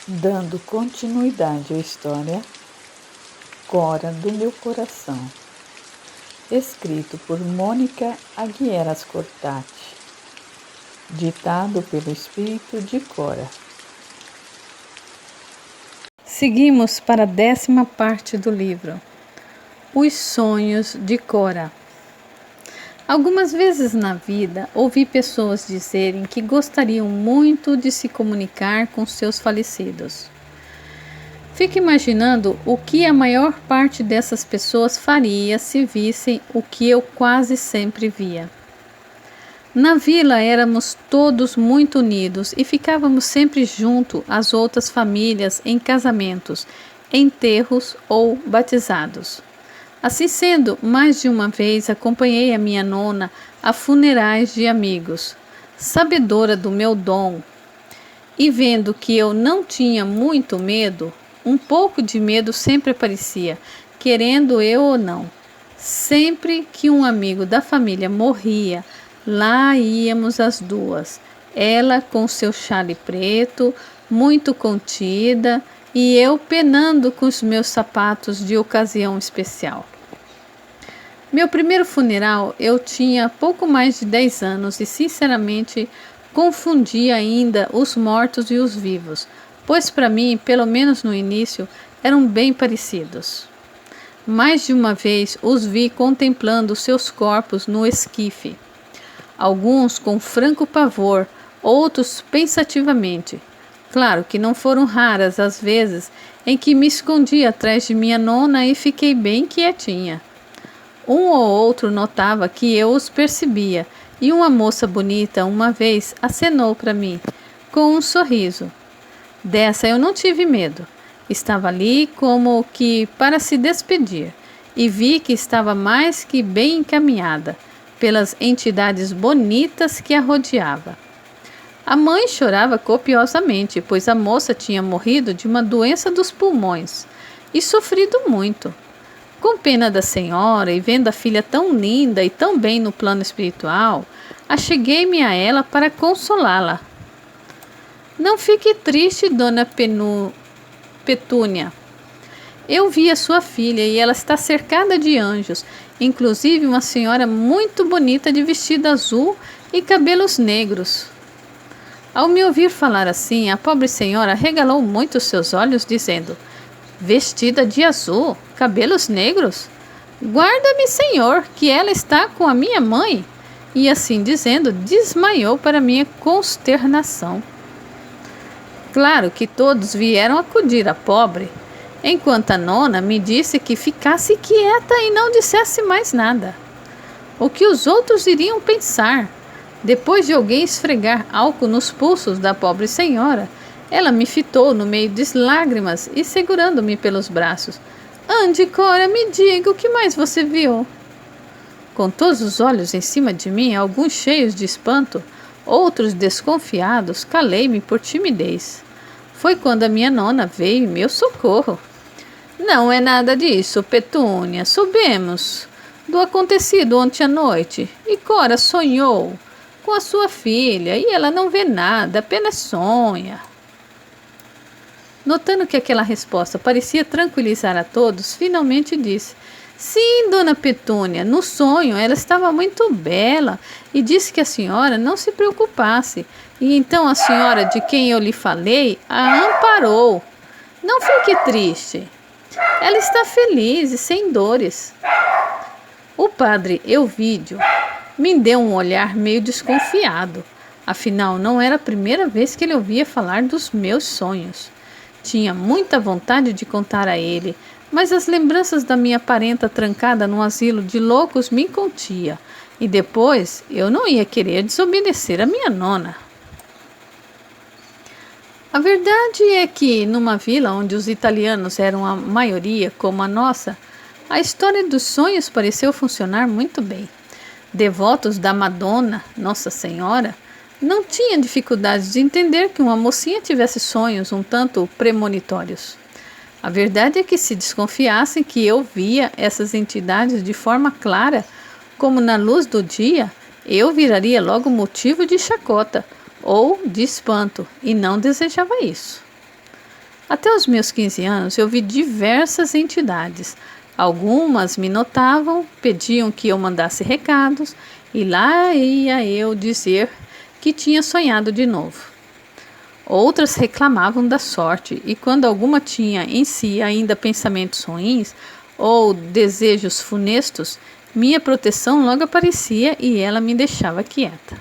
Dando continuidade à história, Cora do meu coração, escrito por Mônica Aguiar Ascortati, ditado pelo espírito de Cora. Seguimos para a 10ª parte do livro, Os Sonhos de Cora. Algumas vezes na vida ouvi pessoas dizerem que gostariam muito de se comunicar com seus falecidos. Fico imaginando o que a maior parte dessas pessoas faria se vissem o que eu quase sempre via. Na vila éramos todos muito unidos e ficávamos sempre junto às outras famílias em casamentos, enterros ou batizados. Assim sendo, mais de uma vez acompanhei a minha nona a funerais de amigos. Sabedora do meu dom e vendo que eu não tinha muito medo, um pouco de medo sempre aparecia, querendo eu ou não. Sempre que um amigo da família morria, lá íamos as duas, ela com seu chale preto, muito contida, e eu penando com os meus sapatos de ocasião especial. Meu primeiro funeral eu tinha pouco mais de 10 anos e sinceramente confundia ainda os mortos e os vivos, pois para mim, pelo menos no início, eram bem parecidos. Mais de uma vez os vi contemplando seus corpos no esquife, alguns com franco pavor, outros pensativamente. Claro que não foram raras as vezes em que me escondi atrás de minha nona e fiquei bem quietinha. Um ou outro notava que eu os percebia, e uma moça bonita uma vez acenou para mim, com um sorriso. Dessa eu não tive medo. Estava ali como que para se despedir, e vi que estava mais que bem encaminhada pelas entidades bonitas que a rodeava. A mãe chorava copiosamente, pois a moça tinha morrido de uma doença dos pulmões e sofrido muito. Com pena da senhora e vendo a filha tão linda e tão bem no plano espiritual, acheguei-me a ela para consolá-la. Não fique triste, dona Petúnia. Eu vi a sua filha e ela está cercada de anjos, inclusive uma senhora muito bonita de vestido azul e cabelos negros. Ao me ouvir falar assim, a pobre senhora regalou muito seus olhos, dizendo: vestida de azul, cabelos negros? Guarda-me, senhor, que ela está com a minha mãe. E assim dizendo, desmaiou para minha consternação. Claro que todos vieram acudir a pobre, enquanto a nona me disse que ficasse quieta e não dissesse mais nada. O que os outros iriam pensar? Depois de alguém esfregar álcool nos pulsos da pobre senhora, ela me fitou no meio de lágrimas e segurando-me pelos braços. Ande, Cora, me diga o que mais você viu. Com todos os olhos em cima de mim, alguns cheios de espanto, outros desconfiados, calei-me por timidez. Foi quando a minha nona veio em meu socorro. Não é nada disso, Petúnia. Soubemos do acontecido ontem à noite. E Cora sonhou com a sua filha e ela não vê nada, apenas sonha. Notando que aquela resposta parecia tranquilizar a todos, finalmente disse: sim, dona Petúnia, no sonho ela estava muito bela e disse que a senhora não se preocupasse. E então a senhora de quem eu lhe falei a amparou. Não fique triste. Ela está feliz e sem dores. O padre Elvídio me deu um olhar meio desconfiado. Afinal, não era a primeira vez que ele ouvia falar dos meus sonhos. Tinha muita vontade de contar a ele, mas as lembranças da minha parenta trancada num asilo de loucos me incontia. E depois eu não ia querer desobedecer a minha nona. A verdade é que, numa vila onde os italianos eram a maioria, como a nossa, a história dos sonhos pareceu funcionar muito bem. Devotos da Madonna, Nossa Senhora, não tinham dificuldade de entender que uma mocinha tivesse sonhos um tanto premonitórios. A verdade é que se desconfiassem que eu via essas entidades de forma clara, como na luz do dia, eu viraria logo motivo de chacota ou de espanto, e não desejava isso. Até os meus 15 anos eu vi diversas entidades. Algumas me notavam, pediam que eu mandasse recados e lá ia eu dizer que tinha sonhado de novo. Outras reclamavam da sorte e quando alguma tinha em si ainda pensamentos ruins ou desejos funestos, minha proteção logo aparecia e ela me deixava quieta.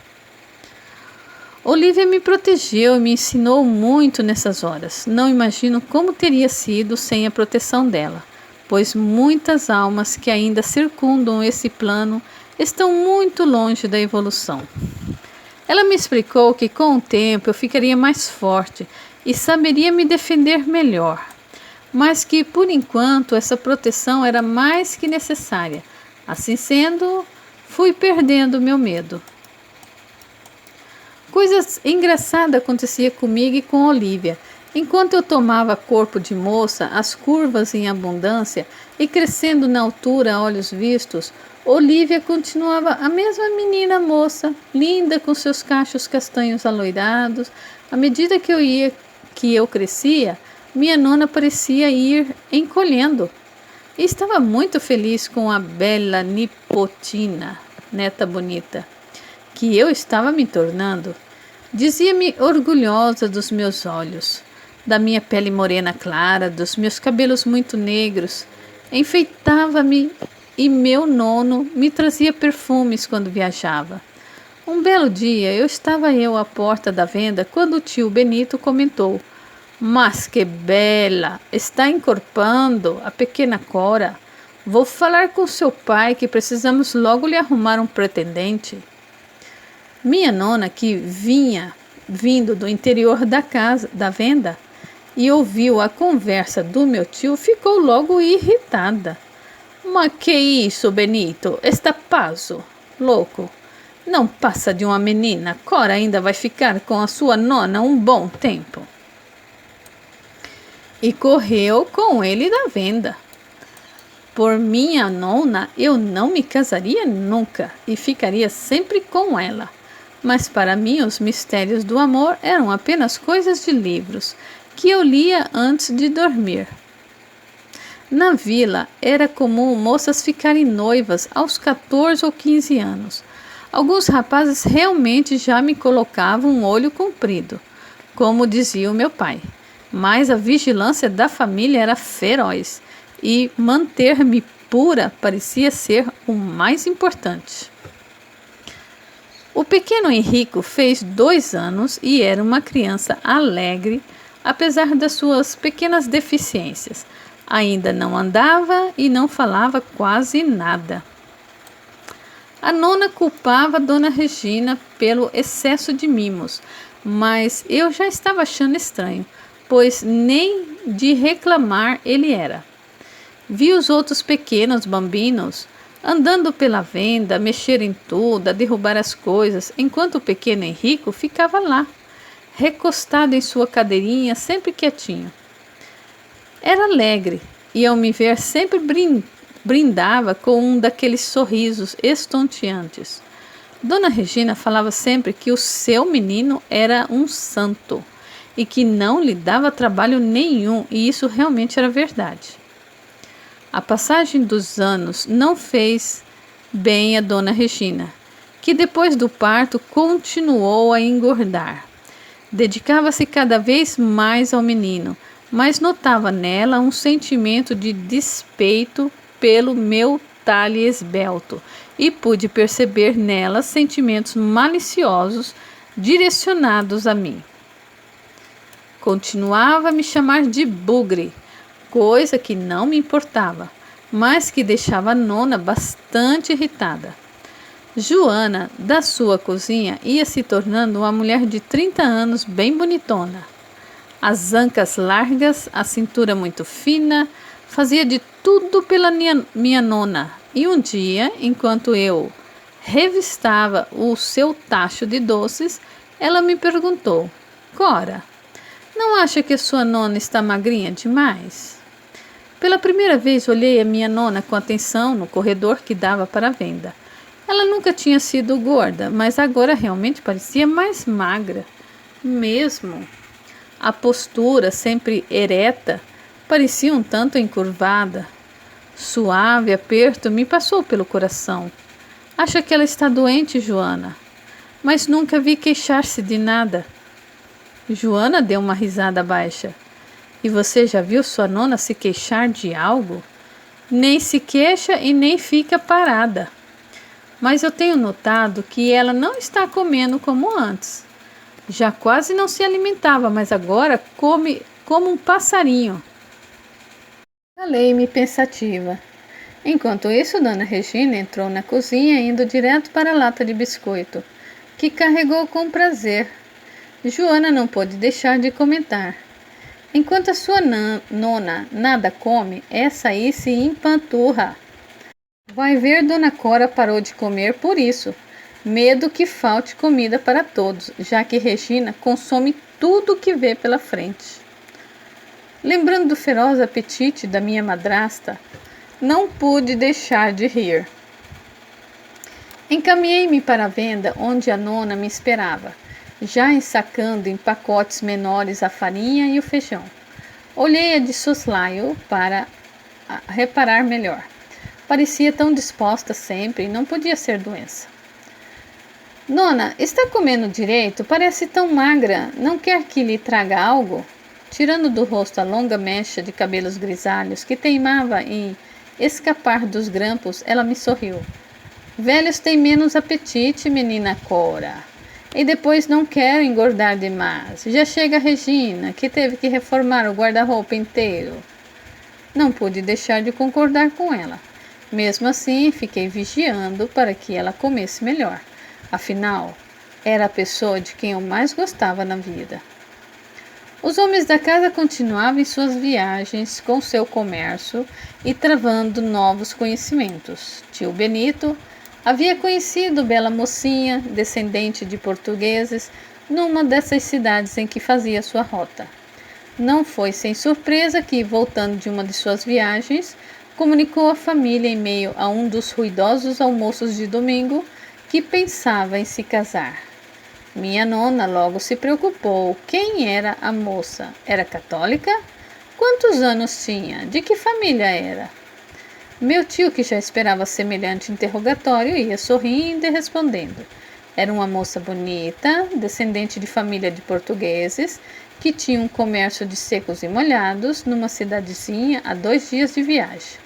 Olivia me protegeu e me ensinou muito nessas horas. Não imagino como teria sido sem a proteção dela, pois muitas almas que ainda circundam esse plano estão muito longe da evolução. Ela me explicou que com o tempo eu ficaria mais forte e saberia me defender melhor, mas que por enquanto essa proteção era mais que necessária. Assim sendo, fui perdendo meu medo. Coisas engraçadas aconteciam comigo e com Olivia. Enquanto eu tomava corpo de moça, as curvas em abundância e crescendo na altura a olhos vistos, Olivia continuava a mesma menina moça, linda com seus cachos castanhos aloirados. À medida que eu crescia, minha nona parecia ir encolhendo. E estava muito feliz com a bela nipotina, neta bonita, que eu estava me tornando. Dizia-me orgulhosa dos meus olhos, da minha pele morena clara, dos meus cabelos muito negros. Enfeitava-me e meu nono me trazia perfumes quando viajava. Um belo dia estava à porta da venda quando o tio Benito comentou: "Mas que bela! Está encorpando a pequena Cora. Vou falar com seu pai que precisamos logo lhe arrumar um pretendente." Minha nona, que vindo do interior da venda, e ouviu a conversa do meu tio, ficou logo irritada. "Mas que isso, Benito? Está paso, louco. Não passa de uma menina. Cora ainda vai ficar com a sua nona um bom tempo." E correu com ele da venda. Por minha nona, eu não me casaria nunca e ficaria sempre com ela. Mas para mim os mistérios do amor eram apenas coisas de livros que eu lia antes de dormir. Na vila era comum moças ficarem noivas aos 14 ou 15 anos. Alguns rapazes realmente já me colocavam um olho comprido, como dizia o meu pai. Mas a vigilância da família era feroz e manter-me pura parecia ser o mais importante. O pequeno Henrico fez 2 anos e era uma criança alegre, apesar das suas pequenas deficiências. Ainda não andava e não falava quase nada. A nona culpava a Dona Regina pelo excesso de mimos, mas eu já estava achando estranho, pois nem de reclamar ele era. Vi os outros pequenos bambinos andando pela venda, a mexer em tudo, a derrubar as coisas, enquanto o pequeno Henrico ficava lá, recostado em sua cadeirinha, sempre quietinho. Era alegre e ao me ver sempre brindava com um daqueles sorrisos estonteantes. Dona Regina falava sempre que o seu menino era um santo e que não lhe dava trabalho nenhum, e isso realmente era verdade. A passagem dos anos não fez bem a Dona Regina, que depois do parto continuou a engordar. Dedicava-se cada vez mais ao menino, mas notava nela um sentimento de despeito pelo meu talhe esbelto e pude perceber nela sentimentos maliciosos direcionados a mim. Continuava a me chamar de bugre, coisa que não me importava, mas que deixava a nona bastante irritada. Joana, da sua cozinha, ia se tornando uma mulher de 30 anos bem bonitona. As ancas largas, a cintura muito fina, fazia de tudo pela minha nona. E um dia, enquanto eu revistava o seu tacho de doces, ela me perguntou: "Cora, não acha que a sua nona está magrinha demais?" Pela primeira vez olhei a minha nona com atenção no corredor que dava para a venda. Ela nunca tinha sido gorda, mas agora realmente parecia mais magra. Mesmo. A postura, sempre ereta, parecia um tanto encurvada. Suave aperto me passou pelo coração. Acha que ela está doente, Joana? Mas nunca vi queixar-se de nada. Joana deu uma risada baixa. E você já viu sua nona se queixar de algo? Nem se queixa e nem fica parada. Mas eu tenho notado que ela não está comendo como antes. Já quase não se alimentava, mas agora come como um passarinho. Calei-me pensativa. Enquanto isso, Dona Regina entrou na cozinha, indo direto para a lata de biscoito, que carregou com prazer. Joana não pôde deixar de comentar. Enquanto a sua nona nada come, essa aí se empanturra. Vai ver, Dona Cora parou de comer por isso. Medo que falte comida para todos, já que Regina consome tudo que vê pela frente. Lembrando do feroz apetite da minha madrasta, não pude deixar de rir. Encaminhei-me para a venda onde a nona me esperava, já ensacando em pacotes menores a farinha e o feijão. Olhei-a de soslaio para reparar melhor. Parecia tão disposta sempre e não podia ser doença. Nona, está comendo direito? Parece tão magra. Não quer que lhe traga algo? Tirando do rosto a longa mecha de cabelos grisalhos que teimava em escapar dos grampos, ela me sorriu. Velhos têm menos apetite, menina Cora. E depois não quero engordar demais. Já chega a Regina, que teve que reformar o guarda-roupa inteiro. Não pude deixar de concordar com ela. Mesmo assim, fiquei vigiando para que ela comesse melhor. Afinal, era a pessoa de quem eu mais gostava na vida. Os homens da casa continuavam em suas viagens com seu comércio e travando novos conhecimentos. Tio Benito havia conhecido bela mocinha, descendente de portugueses, numa dessas cidades em que fazia sua rota. Não foi sem surpresa que, voltando de uma de suas viagens, comunicou à família em meio a um dos ruidosos almoços de domingo que pensava em se casar. Minha nona logo se preocupou. Quem era a moça? Era católica? Quantos anos tinha? De que família era? Meu tio, que já esperava semelhante interrogatório, ia sorrindo e respondendo. Era uma moça bonita, descendente de família de portugueses, que tinha um comércio de secos e molhados numa cidadezinha a 2 dias de viagem.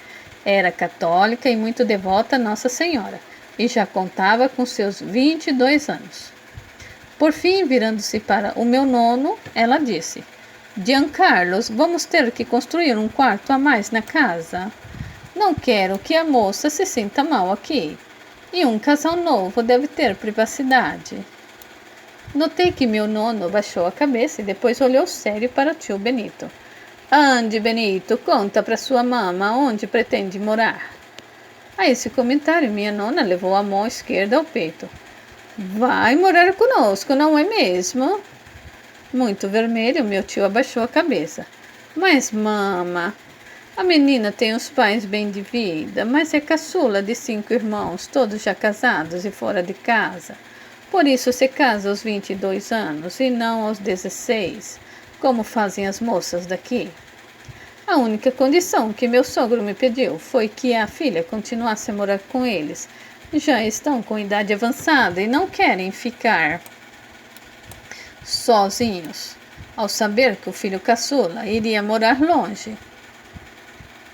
Era católica e muito devota a Nossa Senhora, e já contava com seus 22 anos. Por fim, virando-se para o meu nono, ela disse: Giancarlos, vamos ter que construir um quarto a mais na casa. Não quero que a moça se sinta mal aqui. E um casal novo deve ter privacidade. Notei que meu nono baixou a cabeça e depois olhou sério para o tio Benito. Ande, Benito, conta para sua mama onde pretende morar. A esse comentário, minha nona levou a mão esquerda ao peito. Vai morar conosco, não é mesmo? Muito vermelho, meu tio abaixou a cabeça. Mas, mama, a menina tem os pais bem de vida, mas é caçula de 5 irmãos, todos já casados e fora de casa. Por isso se casa aos 22 anos e não aos 16, como fazem as moças daqui. A única condição que meu sogro me pediu foi que a filha continuasse a morar com eles. Já estão com idade avançada e não querem ficar sozinhos, ao saber que o filho caçula iria morar longe.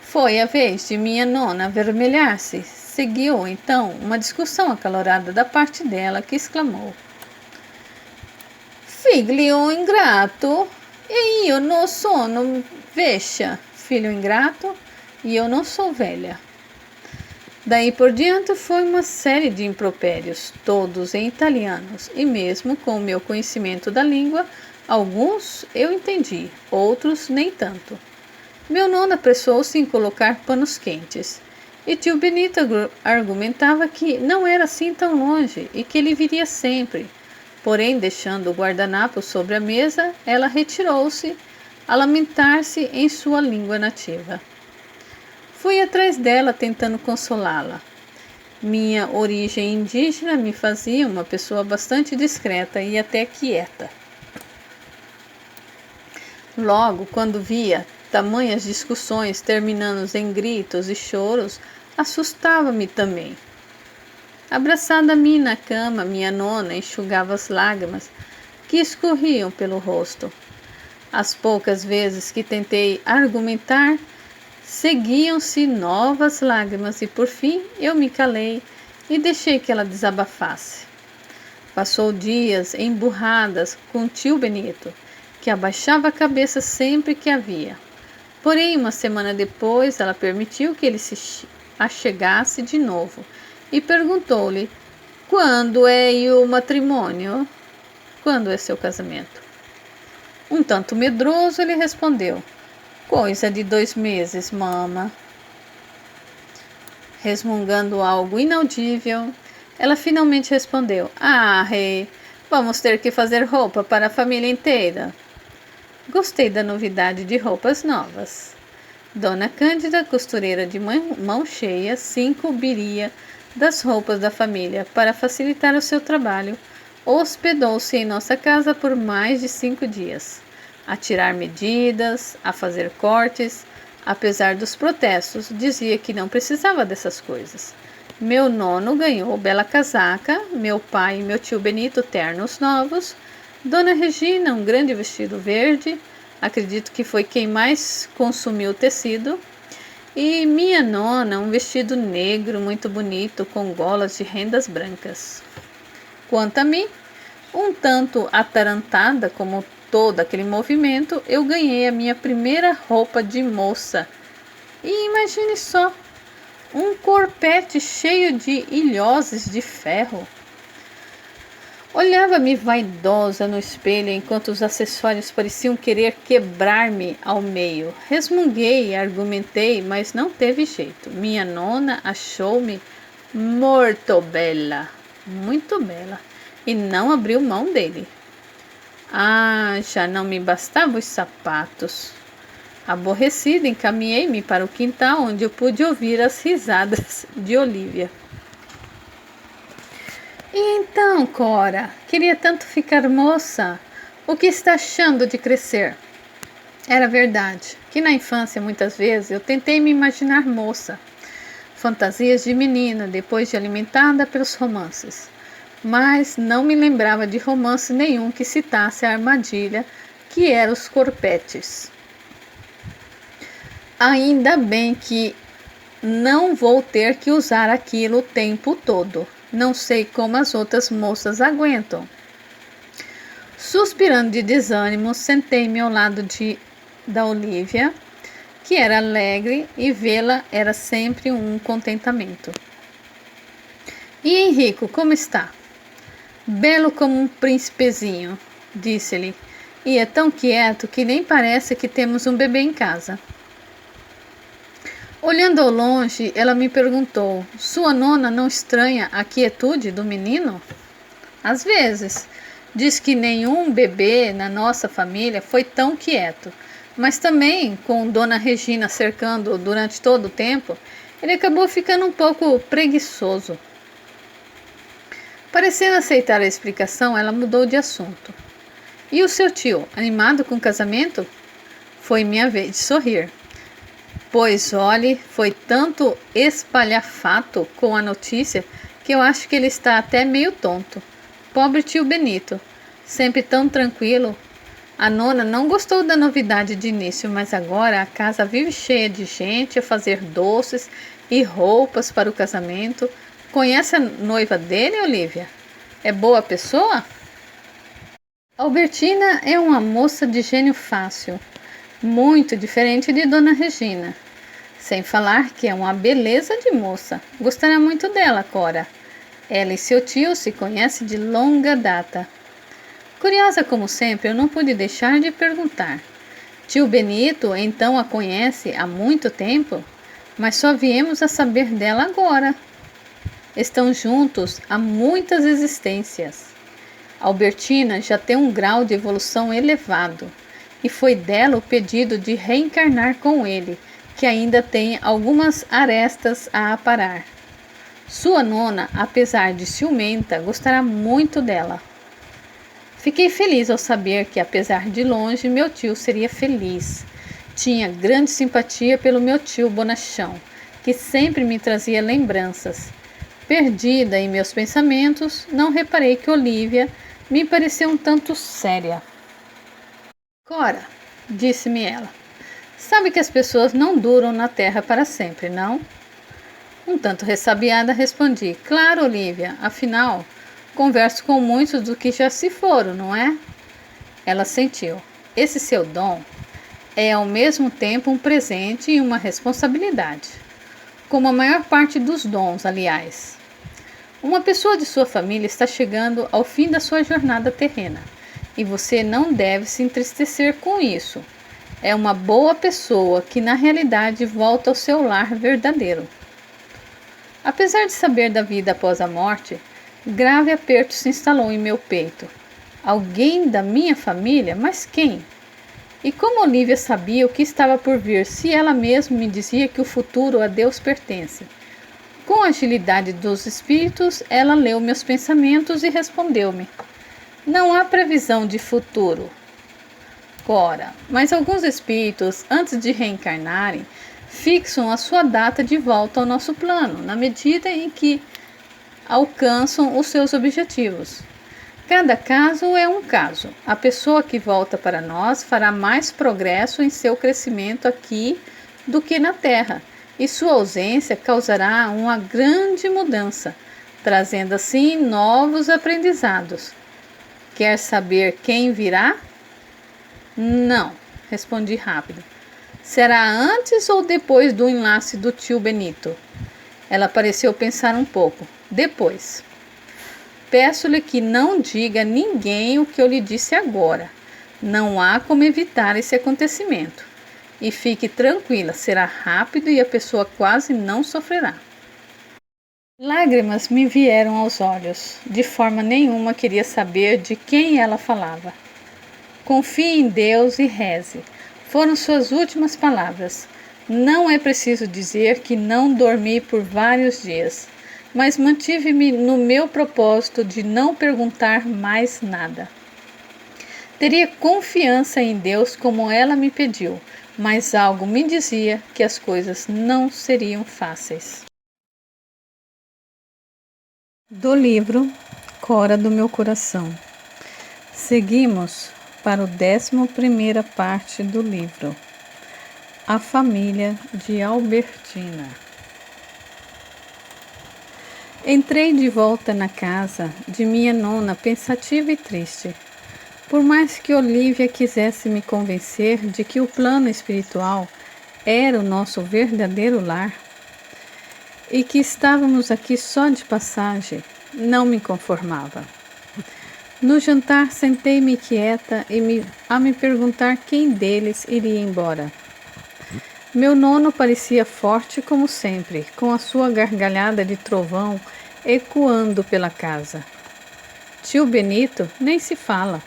Foi a vez de minha nona avermelhar-se. Seguiu, então, uma discussão acalorada da parte dela, que exclamou: Figlio ingrato, e eu não sono vexa, filho ingrato, e eu não sou velha. Daí por diante foi uma série de impropérios, todos em italianos, e mesmo com o meu conhecimento da língua, alguns eu entendi, outros nem tanto. Meu nono apressou-se em colocar panos quentes, e tio Benito argumentava que não era assim tão longe e que ele viria sempre. Porém, deixando o guardanapo sobre a mesa, ela retirou-se a lamentar-se em sua língua nativa. Fui atrás dela tentando consolá-la. Minha origem indígena me fazia uma pessoa bastante discreta e até quieta. Logo, quando via tamanhas discussões terminando em gritos e choros, assustava-me também. Abraçada a mim na cama, minha nona enxugava as lágrimas que escorriam pelo rosto. As poucas vezes que tentei argumentar, seguiam-se novas lágrimas e por fim eu me calei e deixei que ela desabafasse. Passou dias emburradas com o tio Benito, que abaixava a cabeça sempre que a via. Porém, uma semana depois, ela permitiu que ele se achegasse de novo e perguntou-lhe: quando é o matrimônio? Quando é seu casamento? Um tanto medroso, ele respondeu: coisa de 2 meses, mama. Resmungando algo inaudível, ela finalmente respondeu: ah, rei, vamos ter que fazer roupa para a família inteira. Gostei da novidade de roupas novas. Dona Cândida, costureira de mão cheia, se incumbiria das roupas da família para facilitar o seu trabalho. Hospedou-se em nossa casa por mais de 5 dias, a tirar medidas, a fazer cortes. Apesar dos protestos, dizia que não precisava dessas coisas. Meu nono ganhou bela casaca, meu pai e meu tio Benito ternos novos, Dona Regina um grande vestido verde, acredito que foi quem mais consumiu o tecido, e minha nona um vestido negro muito bonito com golas de rendas brancas. Quanto a mim, um tanto atarantada como todo aquele movimento, eu ganhei a minha primeira roupa de moça. E imagine só, um corpete cheio de ilhoses de ferro. Olhava-me vaidosa no espelho enquanto os acessórios pareciam querer quebrar-me ao meio. Resmunguei e argumentei, mas não teve jeito. Minha nona achou-me muito bela, e não abriu mão dele. Ah, já não me bastavam os sapatos. Aborrecida, encaminhei-me para o quintal, onde eu pude ouvir as risadas de Olívia. E então, Cora, queria tanto ficar moça. O que está achando de crescer? Era verdade que na infância, muitas vezes, eu tentei me imaginar moça. Fantasias de menina, depois de alimentada pelos romances. Mas não me lembrava de romance nenhum que citasse a armadilha que eram os corpetes. Ainda bem que não vou ter que usar aquilo o tempo todo. Não sei como as outras moças aguentam. Suspirando de desânimo, sentei-me ao lado da Olívia, que era alegre, e vê-la era sempre um contentamento. E Henrico, como está? Belo como um príncipezinho, disse-lhe, e é tão quieto que nem parece que temos um bebê em casa. Olhando ao longe, ela me perguntou: sua nona não estranha a quietude do menino? Às vezes. Diz que nenhum bebê na nossa família foi tão quieto, mas também, com Dona Regina cercando durante todo o tempo, ele acabou ficando um pouco preguiçoso. Parecendo aceitar a explicação, ela mudou de assunto. E o seu tio, animado com o casamento? Foi minha vez de sorrir. Pois, olhe, foi tanto espalhafato com a notícia que eu acho que ele está até meio tonto. Pobre tio Benito, sempre tão tranquilo. A nona não gostou da novidade de início, mas agora a casa vive cheia de gente a fazer doces e roupas para o casamento. Conhece a noiva dele, Olívia? É boa pessoa? Albertina é uma moça de gênio fácil, muito diferente de Dona Regina. Sem falar que é uma beleza de moça. Gostará muito dela, Cora. Ela e seu tio se conhecem de longa data. Curiosa como sempre, eu não pude deixar de perguntar. Tio Benito então a conhece há muito tempo? Mas só viemos a saber dela agora. Estão juntos há muitas existências. Albertina já tem um grau de evolução elevado, e foi dela o pedido de reencarnar com ele, que ainda tem algumas arestas a aparar. Sua nona, apesar de ciumenta, gostará muito dela. Fiquei feliz ao saber que, apesar de longe, meu tio seria feliz. Tinha grande simpatia pelo meu tio bonachão, que sempre me trazia lembranças. Perdida em meus pensamentos, não reparei que Olívia me pareceu um tanto séria. Cora, disse-me ela, sabe que as pessoas não duram na terra para sempre, não? Um tanto ressabiada respondi, claro, Olívia, afinal, converso com muitos dos que já se foram, não é? Ela sentiu. Esse seu dom é ao mesmo tempo um presente e uma responsabilidade. Como a maior parte dos dons, aliás. Uma pessoa de sua família está chegando ao fim da sua jornada terrena e você não deve se entristecer com isso. É uma boa pessoa que na realidade volta ao seu lar verdadeiro. Apesar de saber da vida após a morte, grave aperto se instalou em meu peito. Alguém da minha família? Mas quem? E como Olívia sabia o que estava por vir, se ela mesma me dizia que o futuro a Deus pertence? Com a agilidade dos espíritos, ela leu meus pensamentos e respondeu-me. Não há previsão de futuro, Cora, mas alguns espíritos, antes de reencarnarem, fixam a sua data de volta ao nosso plano, na medida em que alcançam os seus objetivos. Cada caso é um caso. A pessoa que volta para nós fará mais progresso em seu crescimento aqui do que na Terra, e sua ausência causará uma grande mudança, trazendo assim novos aprendizados. Quer saber quem virá? Não, respondi rápido. Será antes ou depois do enlace do tio Benito? Ela pareceu pensar um pouco. Depois. Peço-lhe que não diga a ninguém o que eu lhe disse agora. Não há como evitar esse acontecimento. E fique tranquila, será rápido e a pessoa quase não sofrerá. Lágrimas me vieram aos olhos. De forma nenhuma queria saber de quem ela falava. Confie em Deus e reze. Foram suas últimas palavras. Não é preciso dizer que não dormi por vários dias, mas mantive-me no meu propósito de não perguntar mais nada. Teria confiança em Deus como ela me pediu, mas algo me dizia que as coisas não seriam fáceis. Do livro Cora do meu coração. Seguimos para a 11ª parte do livro, A Família de Albertina. Entrei de volta na casa de minha nona pensativa e triste. Por mais que Olívia quisesse me convencer de que o plano espiritual era o nosso verdadeiro lar e que estávamos aqui só de passagem, não me conformava. No jantar, sentei-me quieta a me perguntar quem deles iria embora. Meu nono parecia forte como sempre, com a sua gargalhada de trovão ecoando pela casa. Tio Benito nem se fala.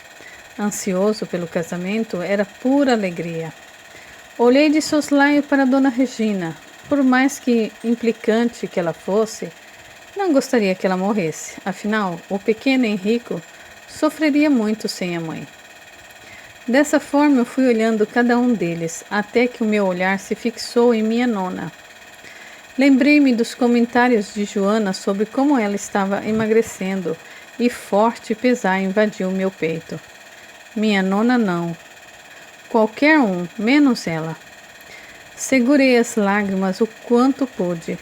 Ansioso pelo casamento, era pura alegria. Olhei de soslaio para Dona Regina. Por mais que implicante que ela fosse, não gostaria que ela morresse. Afinal, o pequeno Henrico sofreria muito sem a mãe. Dessa forma, eu fui olhando cada um deles, até que o meu olhar se fixou em minha nona. Lembrei-me dos comentários de Joana sobre como ela estava emagrecendo e forte pesar invadiu meu peito. Minha nona não. Qualquer um, menos ela. Segurei as lágrimas o quanto pude,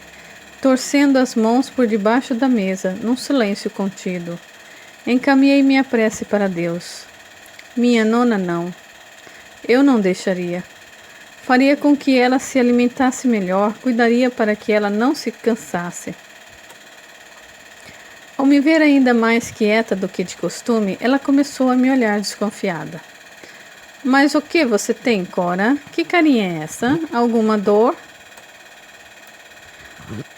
torcendo as mãos por debaixo da mesa, num silêncio contido. Encaminhei minha prece para Deus. Minha nona não. Eu não deixaria. Faria com que ela se alimentasse melhor, cuidaria para que ela não se cansasse. Ao me ver ainda mais quieta do que de costume, ela começou a me olhar desconfiada. Mas o que você tem, Cora? Que carinha é essa? Alguma dor?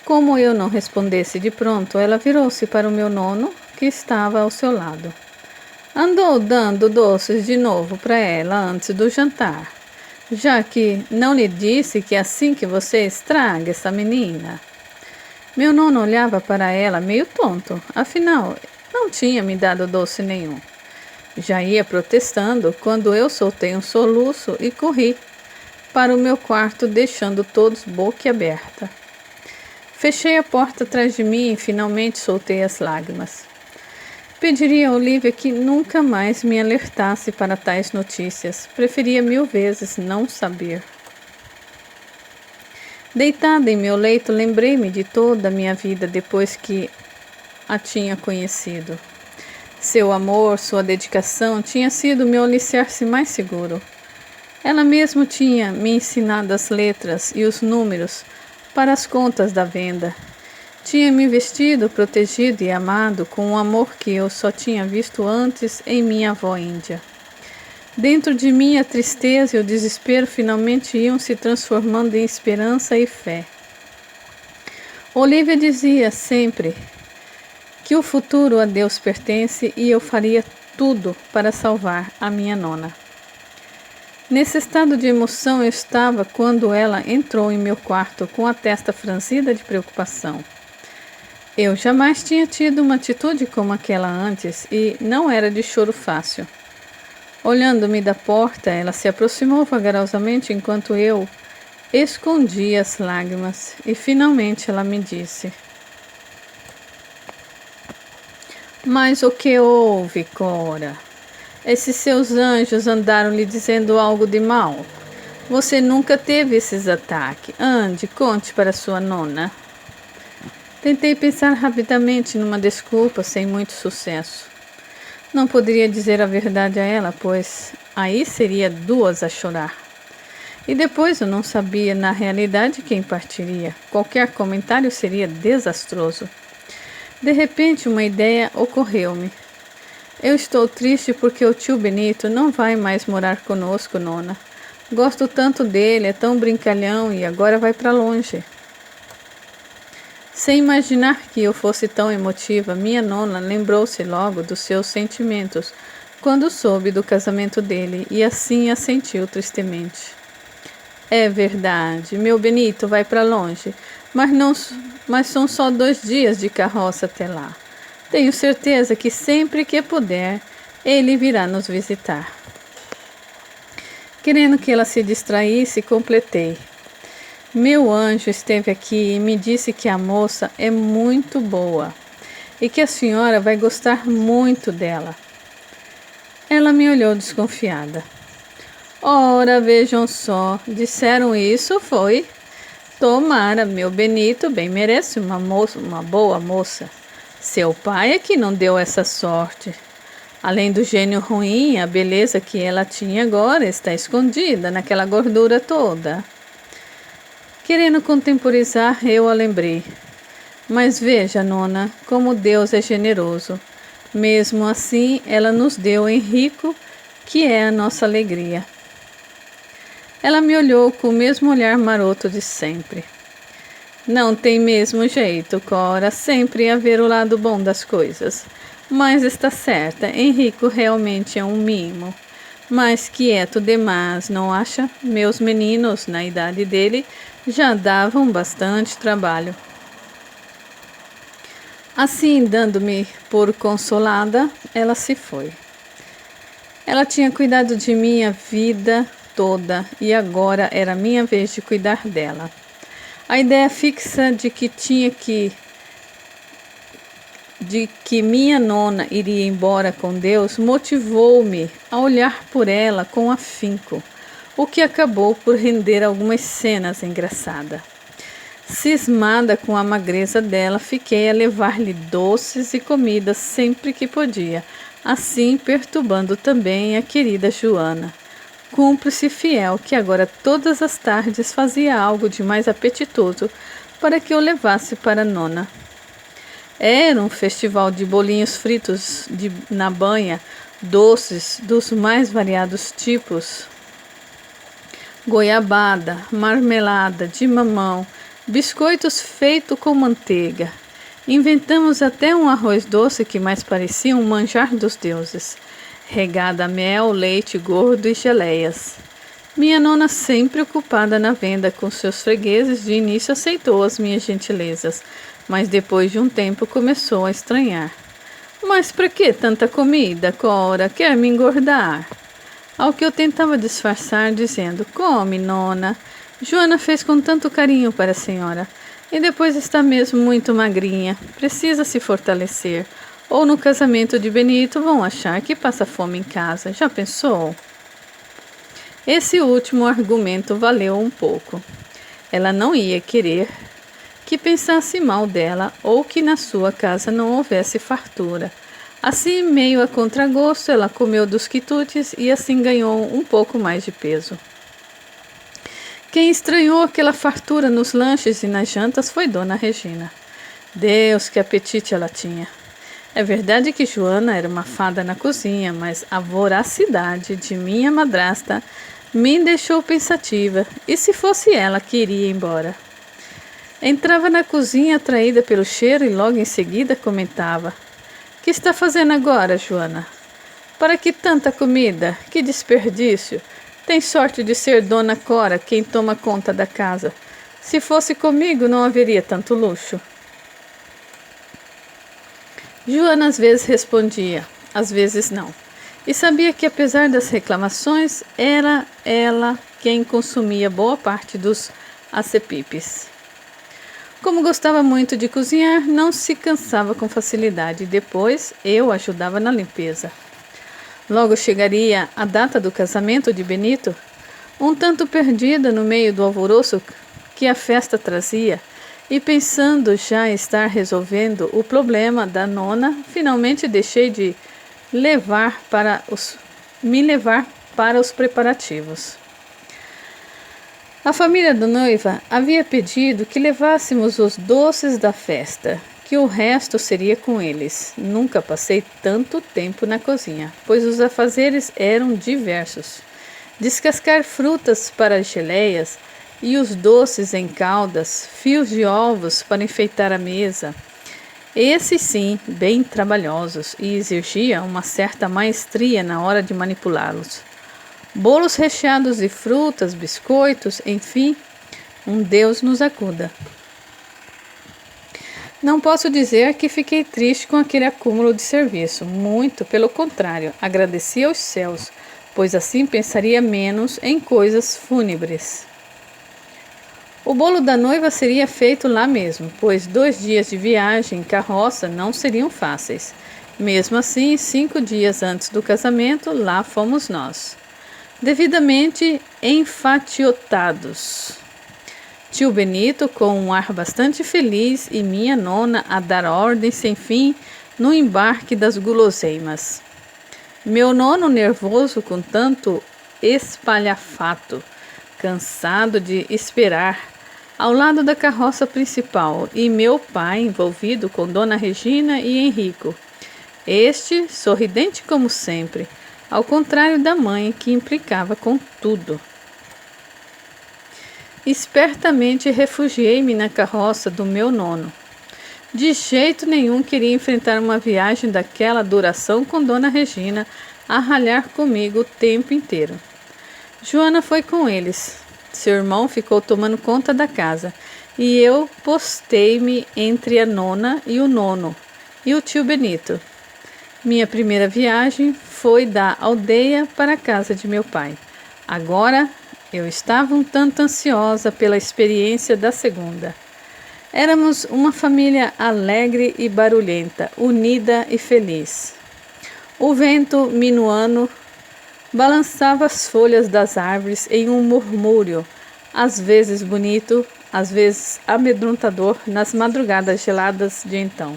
Como eu não respondesse de pronto, ela virou-se para o meu nono, que estava ao seu lado. Andou dando doces de novo para ela antes do jantar, já que não lhe disse que é assim que você estraga essa menina. Meu nono olhava para ela meio tonto, afinal, não tinha me dado doce nenhum. Já ia protestando quando eu soltei um soluço e corri para o meu quarto, deixando todos boquiaberta. Fechei a porta atrás de mim e finalmente soltei as lágrimas. Pediria a Olivia que nunca mais me alertasse para tais notícias. Preferia 1000 vezes não saber. Deitada em meu leito, lembrei-me de toda a minha vida depois que a tinha conhecido. Seu amor, sua dedicação tinha sido meu alicerce mais seguro. Ela mesma tinha me ensinado as letras e os números para as contas da venda. Tinha me vestido, protegido e amado com um amor que eu só tinha visto antes em minha avó índia. Dentro de mim, a tristeza e o desespero finalmente iam se transformando em esperança e fé. Olivia dizia sempre que o futuro a Deus pertence e eu faria tudo para salvar a minha nona. Nesse estado de emoção eu estava quando ela entrou em meu quarto com a testa franzida de preocupação. Eu jamais tinha tido uma atitude como aquela antes e não era de choro fácil. Olhando-me da porta, ela se aproximou vagarosamente enquanto eu escondia as lágrimas e finalmente ela me disse: "Mas o que houve, Cora? Esses seus anjos andaram lhe dizendo algo de mal? Você nunca teve esses ataques. Ande, conte para sua nona." Tentei pensar rapidamente numa desculpa sem muito sucesso. Não poderia dizer a verdade a ela, pois aí seria duas a chorar. E depois eu não sabia na realidade quem partiria. Qualquer comentário seria desastroso. De repente uma ideia ocorreu-me. Eu estou triste porque o tio Benito não vai mais morar conosco, nona. Gosto tanto dele, é tão brincalhão e agora vai para longe. Sem imaginar que eu fosse tão emotiva, minha nona lembrou-se logo dos seus sentimentos quando soube do casamento dele e assim assentiu tristemente. É verdade, meu Benito vai para longe, mas são só 2 dias de carroça até lá. Tenho certeza que sempre que puder, ele virá nos visitar. Querendo que ela se distraísse, completei. Meu anjo esteve aqui e me disse que a moça é muito boa e que a senhora vai gostar muito dela. Ela me olhou desconfiada. Ora, vejam só, disseram isso, foi? Tomara, meu Benito bem merece uma boa moça. Seu pai é que não deu essa sorte. Além do gênio ruim, a beleza que ela tinha agora está escondida naquela gordura toda. Querendo contemporizar, eu a lembrei. Mas veja, nona, como Deus é generoso. Mesmo assim, ela nos deu Henrico, que é a nossa alegria. Ela me olhou com o mesmo olhar maroto de sempre. Não tem mesmo jeito, Cora, sempre haver o lado bom das coisas. Mas está certa, Henrico realmente é um mimo. Mas quieto demais, não acha? Meus meninos, na idade dele, já davam bastante trabalho. Assim, dando-me por consolada, ela se foi. Ela tinha cuidado de mim a vida toda e agora era minha vez de cuidar dela. A ideia fixa de que minha nona iria embora com Deus motivou-me a olhar por ela com afinco, o que acabou por render algumas cenas engraçadas. Cismada com a magreza dela, fiquei a levar-lhe doces e comidas sempre que podia, assim perturbando também a querida Joana, cúmplice fiel que agora todas as tardes fazia algo de mais apetitoso para que eu levasse para a nona. Era um festival de bolinhos fritos na banha, doces dos mais variados tipos, goiabada, marmelada de mamão, biscoitos feitos com manteiga. Inventamos até um arroz doce que mais parecia um manjar dos deuses, regado a mel, leite gordo e geleias. Minha nona, sempre ocupada na venda com seus fregueses, de início aceitou as minhas gentilezas, mas depois de um tempo começou a estranhar. Mas para que tanta comida, Cora? Quer me engordar? Ao que eu tentava disfarçar, dizendo: come, nona. Joana fez com tanto carinho para a senhora. E depois está mesmo muito magrinha. Precisa se fortalecer. Ou no casamento de Benito vão achar que passa fome em casa. Já pensou? Esse último argumento valeu um pouco. Ela não ia querer que pensasse mal dela ou que na sua casa não houvesse fartura. Assim, meio a contragosto, ela comeu dos quitutes e assim ganhou um pouco mais de peso. Quem estranhou aquela fartura nos lanches e nas jantas foi Dona Regina. Deus, que apetite ela tinha! É verdade que Joana era uma fada na cozinha, mas a voracidade de minha madrasta me deixou pensativa. E se fosse ela que iria embora? Entrava na cozinha atraída pelo cheiro e logo em seguida comentava: que está fazendo agora, Joana? Para que tanta comida? Que desperdício! Tem sorte de ser Dona Cora quem toma conta da casa. Se fosse comigo, não haveria tanto luxo. Joana às vezes respondia, às vezes não. E sabia que, apesar das reclamações, era ela quem consumia boa parte dos acepipes. Como gostava muito de cozinhar, não se cansava com facilidade. Depois, eu ajudava na limpeza. Logo chegaria a data do casamento de Benito, um tanto perdida no meio do alvoroço que a festa trazia, e pensando já estar resolvendo o problema da nona, finalmente deixei de me levar para os preparativos. A família da noiva havia pedido que levássemos os doces da festa, que o resto seria com eles. Nunca passei tanto tempo na cozinha, pois os afazeres eram diversos. Descascar frutas para geleias e os doces em caldas, fios de ovos para enfeitar a mesa. Esses sim, bem trabalhosos, e exigiam uma certa maestria na hora de manipulá-los. Bolos recheados de frutas, biscoitos, enfim, um Deus nos acuda. Não posso dizer que fiquei triste com aquele acúmulo de serviço. Muito, pelo contrário, agradeci aos céus, pois assim pensaria menos em coisas fúnebres. O bolo da noiva seria feito lá mesmo, pois 2 dias de viagem em carroça não seriam fáceis. Mesmo assim, 5 dias antes do casamento, lá fomos nós, devidamente enfatiotados. Tio Benito com um ar bastante feliz e minha nona a dar ordem sem fim no embarque das guloseimas. Meu nono nervoso com tanto espalhafato, cansado de esperar ao lado da carroça principal, e meu pai envolvido com Dona Regina e Henrico. Este sorridente como sempre, ao contrário da mãe que implicava com tudo. Espertamente refugiei-me na carroça do meu nono. De jeito nenhum queria enfrentar uma viagem daquela duração com Dona Regina a ralhar comigo o tempo inteiro. Joana foi com eles. Seu irmão ficou tomando conta da casa e eu postei-me entre a nona e o nono e o tio Benito. Minha primeira viagem foi da aldeia para a casa de meu pai. Agora eu estava um tanto ansiosa pela experiência da segunda. Éramos uma família alegre e barulhenta, unida e feliz. O vento minuano balançava as folhas das árvores em um murmúrio, às vezes bonito, às vezes amedrontador, nas madrugadas geladas de então.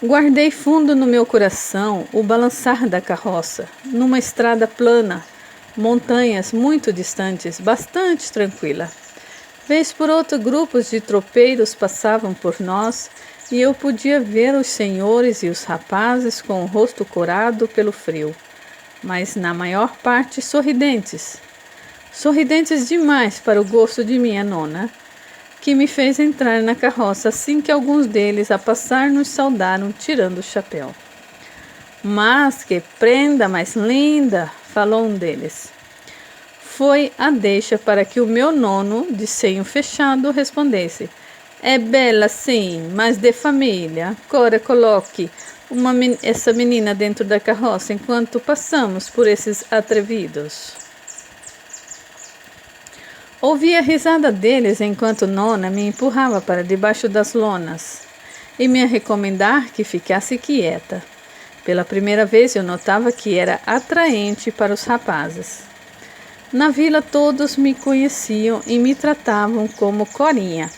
Guardei fundo no meu coração o balançar da carroça, numa estrada plana, montanhas muito distantes, bastante tranquila. Vez por outra, grupos de tropeiros passavam por nós e eu podia ver os senhores e os rapazes com o rosto corado pelo frio, mas na maior parte sorridentes. Sorridentes demais para o gosto de minha nona, que me fez entrar na carroça assim que alguns deles a passar nos saudaram tirando o chapéu. Mas que prenda mais linda, falou um deles. Foi a deixa para que o meu nono, de senho fechado, respondesse: É bela, sim, mas de família. Cora, coloque essa menina dentro da carroça enquanto passamos por esses atrevidos. Ouvi a risada deles enquanto Nona me empurrava para debaixo das lonas e me recomendar que ficasse quieta. Pela primeira vez eu notava que era atraente para os rapazes. Na vila todos me conheciam e me tratavam como Corinha.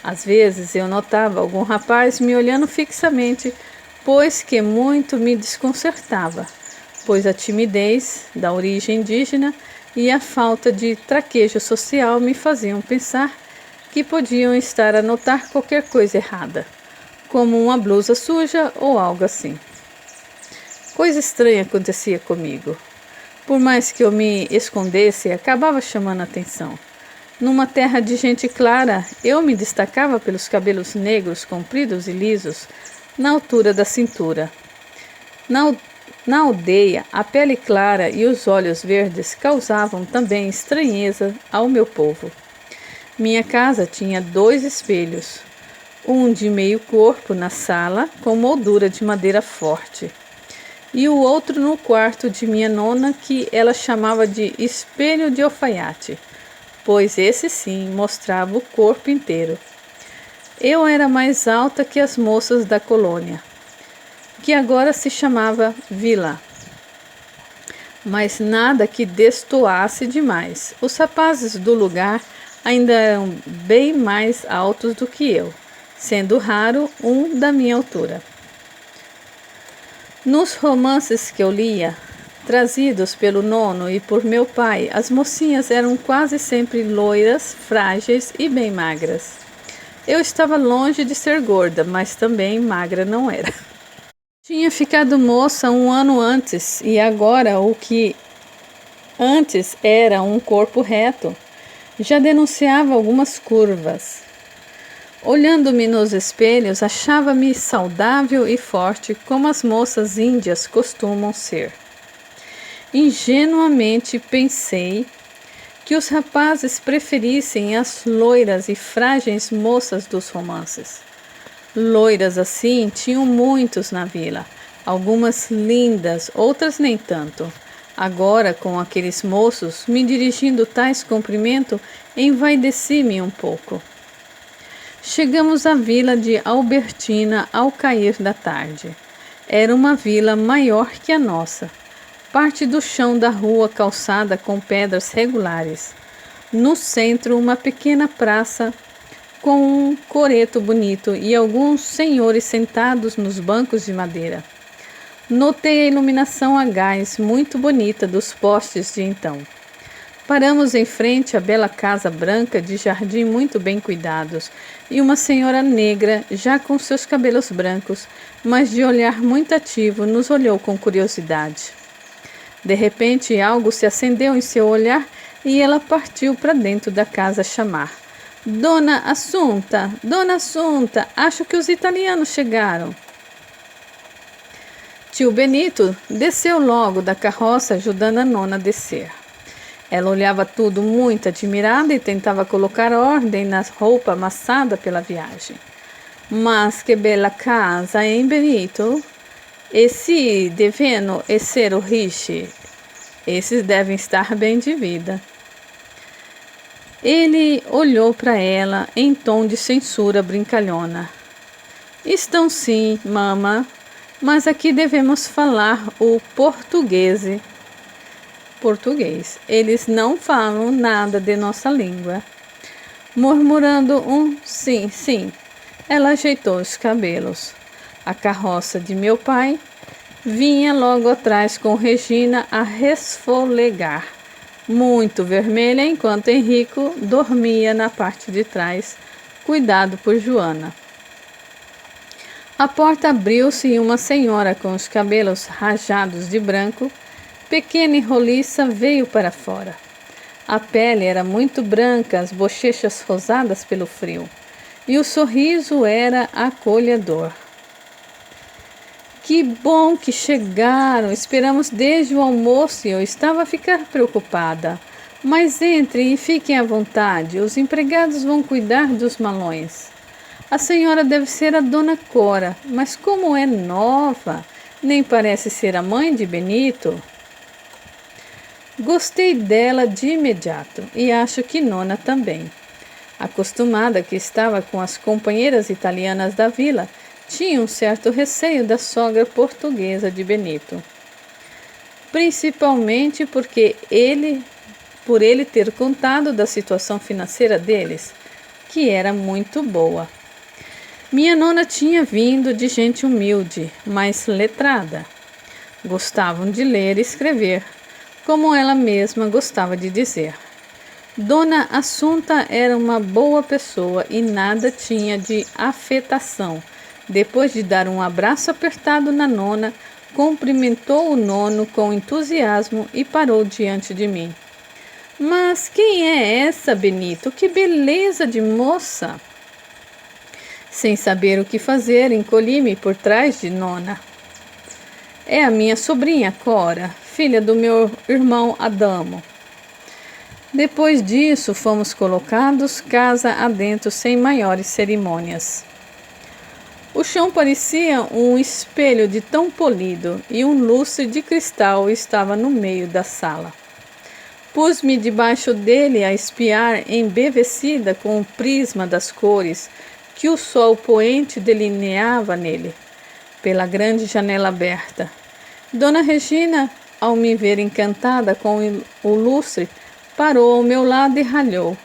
Às vezes eu notava algum rapaz me olhando fixamente, pois que muito me desconcertava, pois a timidez da origem indígena e a falta de traquejo social me faziam pensar que podiam estar a notar qualquer coisa errada, como uma blusa suja ou algo assim. Coisa estranha acontecia comigo. Por mais que eu me escondesse, acabava chamando a atenção. Numa terra de gente clara, eu me destacava pelos cabelos negros, compridos e lisos, na altura da cintura. Na aldeia, a pele clara e os olhos verdes causavam também estranheza ao meu povo. Minha casa tinha 2 espelhos, um de meio corpo na sala, com moldura de madeira forte, e o outro no quarto de minha nona, que ela chamava de espelho de alfaiate, pois esse sim mostrava o corpo inteiro. Eu era mais alta que as moças da colônia, que agora se chamava vila, mas nada que destoasse demais. Os rapazes do lugar ainda eram bem mais altos do que eu, sendo raro um da minha altura. Nos romances que eu lia, trazidos pelo nono e por meu pai, as mocinhas eram quase sempre loiras, frágeis e bem magras. Eu estava longe de ser gorda, mas também magra não era. Tinha ficado moça 1 ano antes e agora o que antes era um corpo reto já denunciava algumas curvas. Olhando-me nos espelhos, achava-me saudável e forte como as moças índias costumam ser. Ingenuamente pensei que os rapazes preferissem as loiras e frágeis moças dos romances. Loiras assim tinham muitos na vila, algumas lindas, outras nem tanto. Agora, com aqueles moços me dirigindo tais cumprimentos, envaideci-me um pouco. Chegamos à vila de Albertina ao cair da tarde. Era uma vila maior que a nossa. Parte do chão da rua calçada com pedras regulares. No centro, uma pequena praça com um coreto bonito e alguns senhores sentados nos bancos de madeira. Notei a iluminação a gás muito bonita dos postes de então. Paramos em frente à bela casa branca de jardim muito bem cuidados e uma senhora negra, já com seus cabelos brancos, mas de olhar muito ativo, nos olhou com curiosidade. De repente, algo se acendeu em seu olhar e ela partiu para dentro da casa chamar: Dona Assunta, acho que os italianos chegaram. Tio Benito desceu logo da carroça ajudando a nona a descer. Ela olhava tudo muito admirada e tentava colocar ordem na roupa amassada pela viagem. Mas que bela casa, hein, Benito? Esse deveno ser o riche. Esses devem estar bem de vida. Ele olhou para ela em tom de censura brincalhona. Estão sim, mama, mas aqui devemos falar o português. Eles não falam nada de nossa língua. Murmurando um sim, sim, ela ajeitou os cabelos. A carroça de meu pai vinha logo atrás com Regina a resfolegar, muito vermelha, enquanto Henrico dormia na parte de trás, cuidado por Joana. A porta abriu-se e uma senhora com os cabelos rajados de branco, pequena e roliça, veio para fora. A pele era muito branca, as bochechas rosadas pelo frio, e o sorriso era acolhedor. Que bom que chegaram! Esperamos desde o almoço e eu estava a ficar preocupada. Mas entrem e fiquem à vontade, os empregados vão cuidar dos malões. A senhora deve ser a dona Cora, mas como é nova, nem parece ser a mãe de Benito. Gostei dela de imediato e acho que Nona também. Acostumada que estava com as companheiras italianas da vila, tinha um certo receio da sogra portuguesa de Benito. Principalmente por ele ter contado da situação financeira deles, que era muito boa. Minha nona tinha vindo de gente humilde, mas letrada. Gostavam de ler e escrever, como ela mesma gostava de dizer. Dona Assunta era uma boa pessoa e nada tinha de afetação. Depois de dar um abraço apertado na nona, cumprimentou o nono com entusiasmo e parou diante de mim. Mas quem é essa, Benito? Que beleza de moça! Sem saber o que fazer, encolhi-me por trás de Nona. É a minha sobrinha Cora, filha do meu irmão Adamo. Depois disso, fomos colocados casa adentro sem maiores cerimônias. O chão parecia um espelho de tão polido e um lustre de cristal estava no meio da sala. Pus-me debaixo dele a espiar, embevecida com o prisma das cores que o sol poente delineava nele, pela grande janela aberta. Dona Regina, ao me ver encantada com o lustre, parou ao meu lado e ralhou.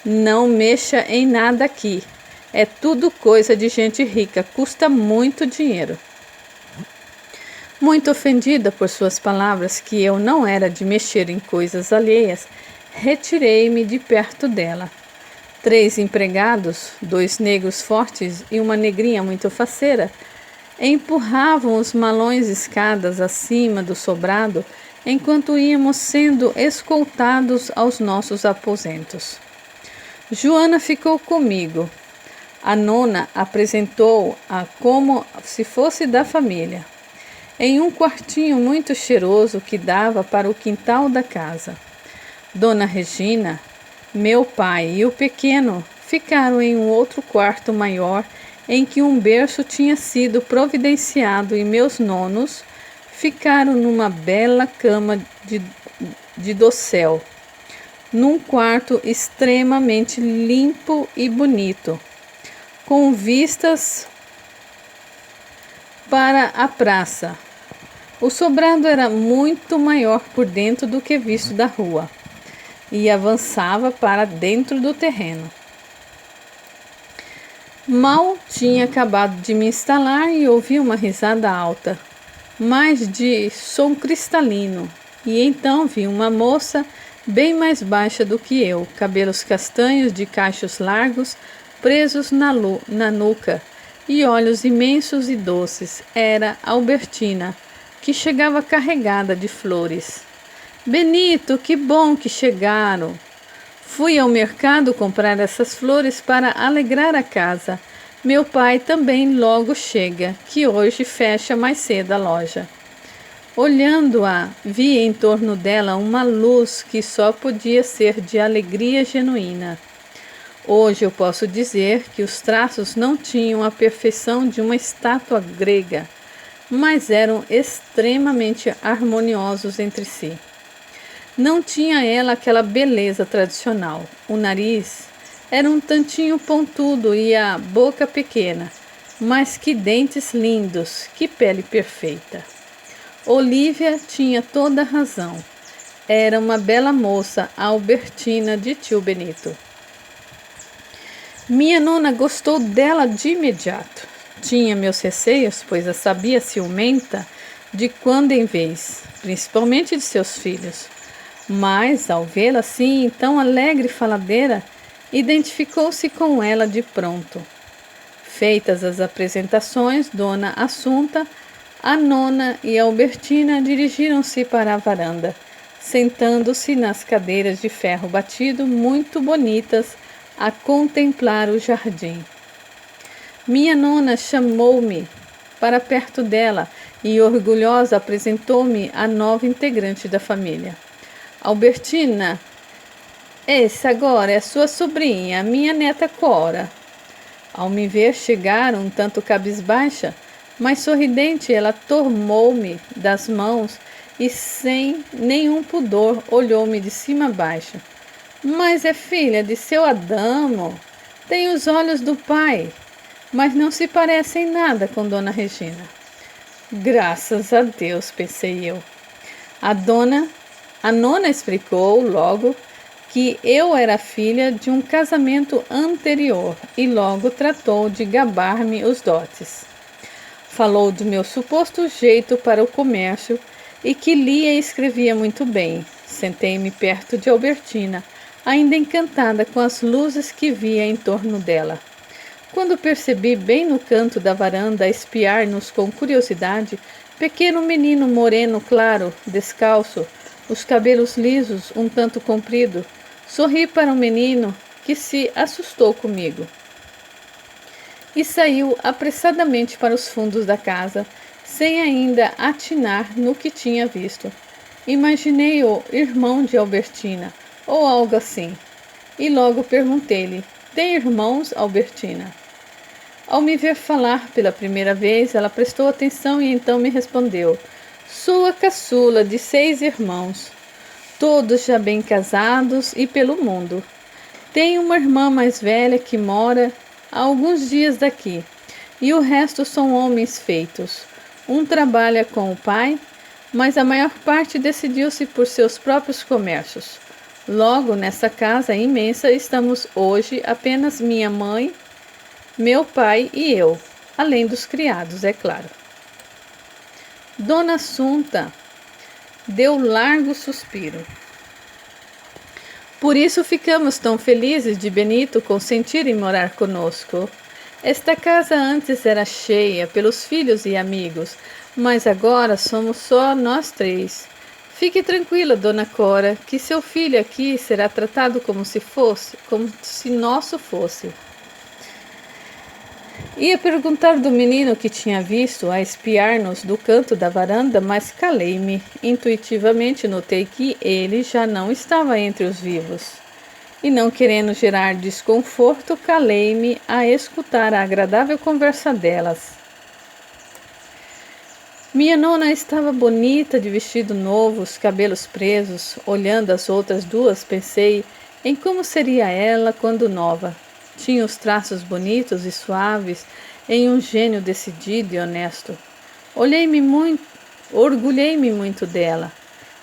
Não mexa em nada aqui. É tudo coisa de gente rica, custa muito dinheiro. Muito ofendida por suas palavras, que eu não era de mexer em coisas alheias, retirei-me de perto dela. 3 empregados, 2 negros fortes e uma negrinha muito faceira, empurravam os malões escadas acima do sobrado, enquanto íamos sendo escoltados aos nossos aposentos. Joana ficou comigo. A nona apresentou-a como se fosse da família, em um quartinho muito cheiroso que dava para o quintal da casa. Dona Regina, meu pai e o pequeno ficaram em um outro quarto maior em que um berço tinha sido providenciado e meus nonos ficaram numa bela cama de dossel, num quarto extremamente limpo e bonito, com vistas para a praça. O sobrado era muito maior por dentro do que visto da rua e avançava para dentro do terreno. Mal tinha acabado de me instalar e ouvi uma risada alta, mas de som cristalino, e então vi uma moça bem mais baixa do que eu, cabelos castanhos de cachos largos presos na nuca e olhos imensos e doces. Era Albertina, que chegava carregada de flores. Benito, que bom que chegaram! Fui ao mercado comprar essas flores para alegrar a casa. Meu pai também logo chega, que hoje fecha mais cedo a loja. Olhando-a, vi em torno dela uma luz que só podia ser de alegria genuína. Hoje eu posso dizer que os traços não tinham a perfeição de uma estátua grega, mas eram extremamente harmoniosos entre si. Não tinha ela aquela beleza tradicional. O nariz era um tantinho pontudo e a boca pequena, mas que dentes lindos, que pele perfeita. Olívia tinha toda a razão. Era uma bela moça, a Albertina de tio Benito. Minha nona gostou dela de imediato. Tinha meus receios, pois a sabia ciumenta de quando em vez, principalmente de seus filhos. Mas, ao vê-la assim, tão alegre e faladeira, identificou-se com ela de pronto. Feitas as apresentações, Dona Assunta, a nona e a Albertina dirigiram-se para a varanda, sentando-se nas cadeiras de ferro batido muito bonitas a contemplar o jardim. Minha nona chamou-me para perto dela e, orgulhosa, apresentou-me a nova integrante da família. Albertina, essa agora é sua sobrinha, minha neta Cora. Ao me ver chegar um tanto cabisbaixa, mas sorridente, ela tomou-me das mãos e sem nenhum pudor olhou-me de cima a baixo. Mas é filha de seu Adamo, tem os olhos do pai, mas não se parece em nada com Dona Regina. Graças a Deus, pensei eu. A nona explicou logo que eu era filha de um casamento anterior e logo tratou de gabar-me os dotes. Falou do meu suposto jeito para o comércio e que lia e escrevia muito bem. Sentei-me perto de Albertina, ainda encantada com as luzes que via em torno dela. Quando percebi bem no canto da varanda a espiar-nos com curiosidade, pequeno menino moreno claro, descalço, os cabelos lisos, um tanto comprido, sorri para o menino que se assustou comigo e saiu apressadamente para os fundos da casa, sem ainda atinar no que tinha visto. Imaginei o irmão de Albertina, ou algo assim, e logo perguntei-lhe: tem irmãos, Albertina? Ao me ver falar pela primeira vez, ela prestou atenção e então me respondeu: sou a caçula de 6 irmãos, todos já bem casados e pelo mundo. Tenho uma irmã mais velha que mora a alguns dias daqui, e o resto são homens feitos. Um trabalha com o pai, mas a maior parte decidiu-se por seus próprios comércios. Logo, nessa casa imensa, estamos hoje apenas minha mãe, meu pai e eu, além dos criados, é claro. Dona Assunta deu largo suspiro. Por isso ficamos tão felizes de Benito consentir em morar conosco. Esta casa antes era cheia pelos filhos e amigos, mas agora somos só nós 3. Fique tranquila, Dona Cora, que seu filho aqui será tratado como se nosso fosse. Ia perguntar do menino que tinha visto a espiar-nos do canto da varanda, mas calei-me. Intuitivamente notei que ele já não estava entre os vivos. E não querendo gerar desconforto, calei-me a escutar a agradável conversa delas. Minha nona estava bonita, de vestido novo, os cabelos presos. Olhando as outras 2, pensei em como seria ela quando nova. Tinha os traços bonitos e suaves, em um gênio decidido e honesto. Orgulhei-me muito dela,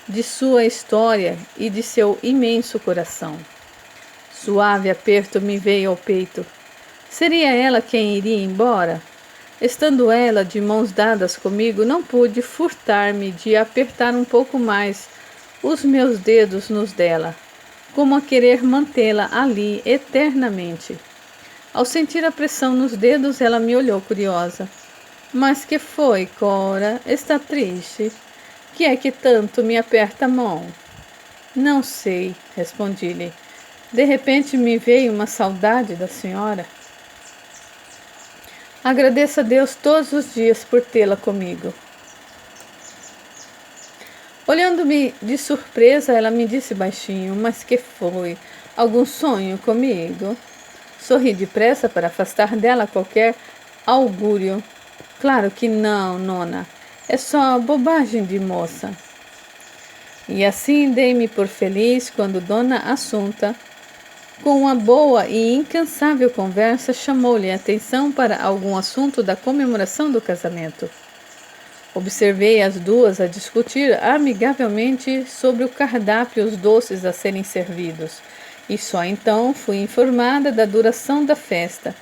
de sua história e de seu imenso coração. Suave aperto me veio ao peito. Seria ela quem iria embora? Estando ela de mãos dadas comigo, não pude furtar-me de apertar um pouco mais os meus dedos nos dela, como a querer mantê-la ali eternamente. Ao sentir a pressão nos dedos, ela me olhou curiosa. Mas que foi, Cora? Está triste? Que é que tanto me aperta a mão? Não sei, respondi-lhe. De repente me veio uma saudade da senhora. Agradeço a Deus todos os dias por tê-la comigo. Olhando-me de surpresa, ela me disse baixinho: mas que foi? Algum sonho comigo? Sorri depressa para afastar dela qualquer augúrio. Claro que não, nona. É só bobagem de moça. E assim dei-me por feliz quando Dona Assunta, com uma boa e incansável conversa, chamou-lhe a atenção para algum assunto da comemoração do casamento. Observei as 2 a discutir amigavelmente sobre o cardápio e os doces a serem servidos, e só então fui informada da duração da festa.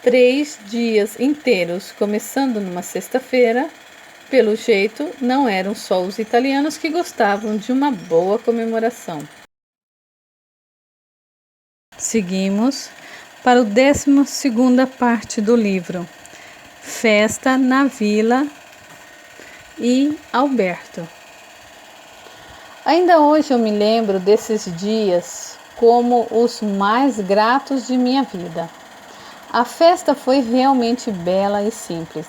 3 dias inteiros, começando numa sexta-feira. Pelo jeito, não eram só os italianos que gostavam de uma boa comemoração. Seguimos para a 12ª parte do livro, Festa na Vila e Alberto. Ainda hoje eu me lembro desses dias como os mais gratos de minha vida. A festa foi realmente bela e simples.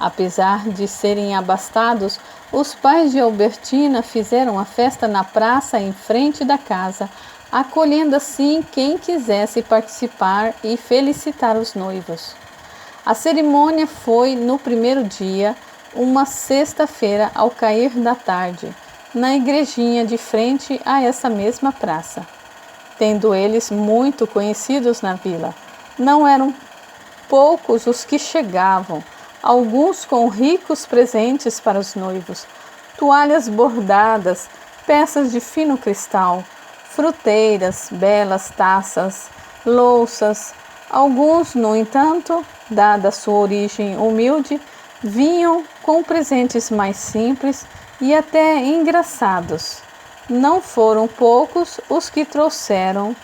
Apesar de serem abastados, os pais de Albertina fizeram a festa na praça em frente da casa, acolhendo assim quem quisesse participar e felicitar os noivos. A cerimônia foi no primeiro dia, uma sexta-feira ao cair da tarde, na igrejinha de frente a essa mesma praça. Tendo eles muito conhecidos na vila, não eram poucos os que chegavam, alguns com ricos presentes para os noivos, toalhas bordadas, peças de fino cristal, fruteiras, belas taças, louças. Alguns, no entanto, dada sua origem humilde, vinham com presentes mais simples e até engraçados. Não foram poucos os que trouxeram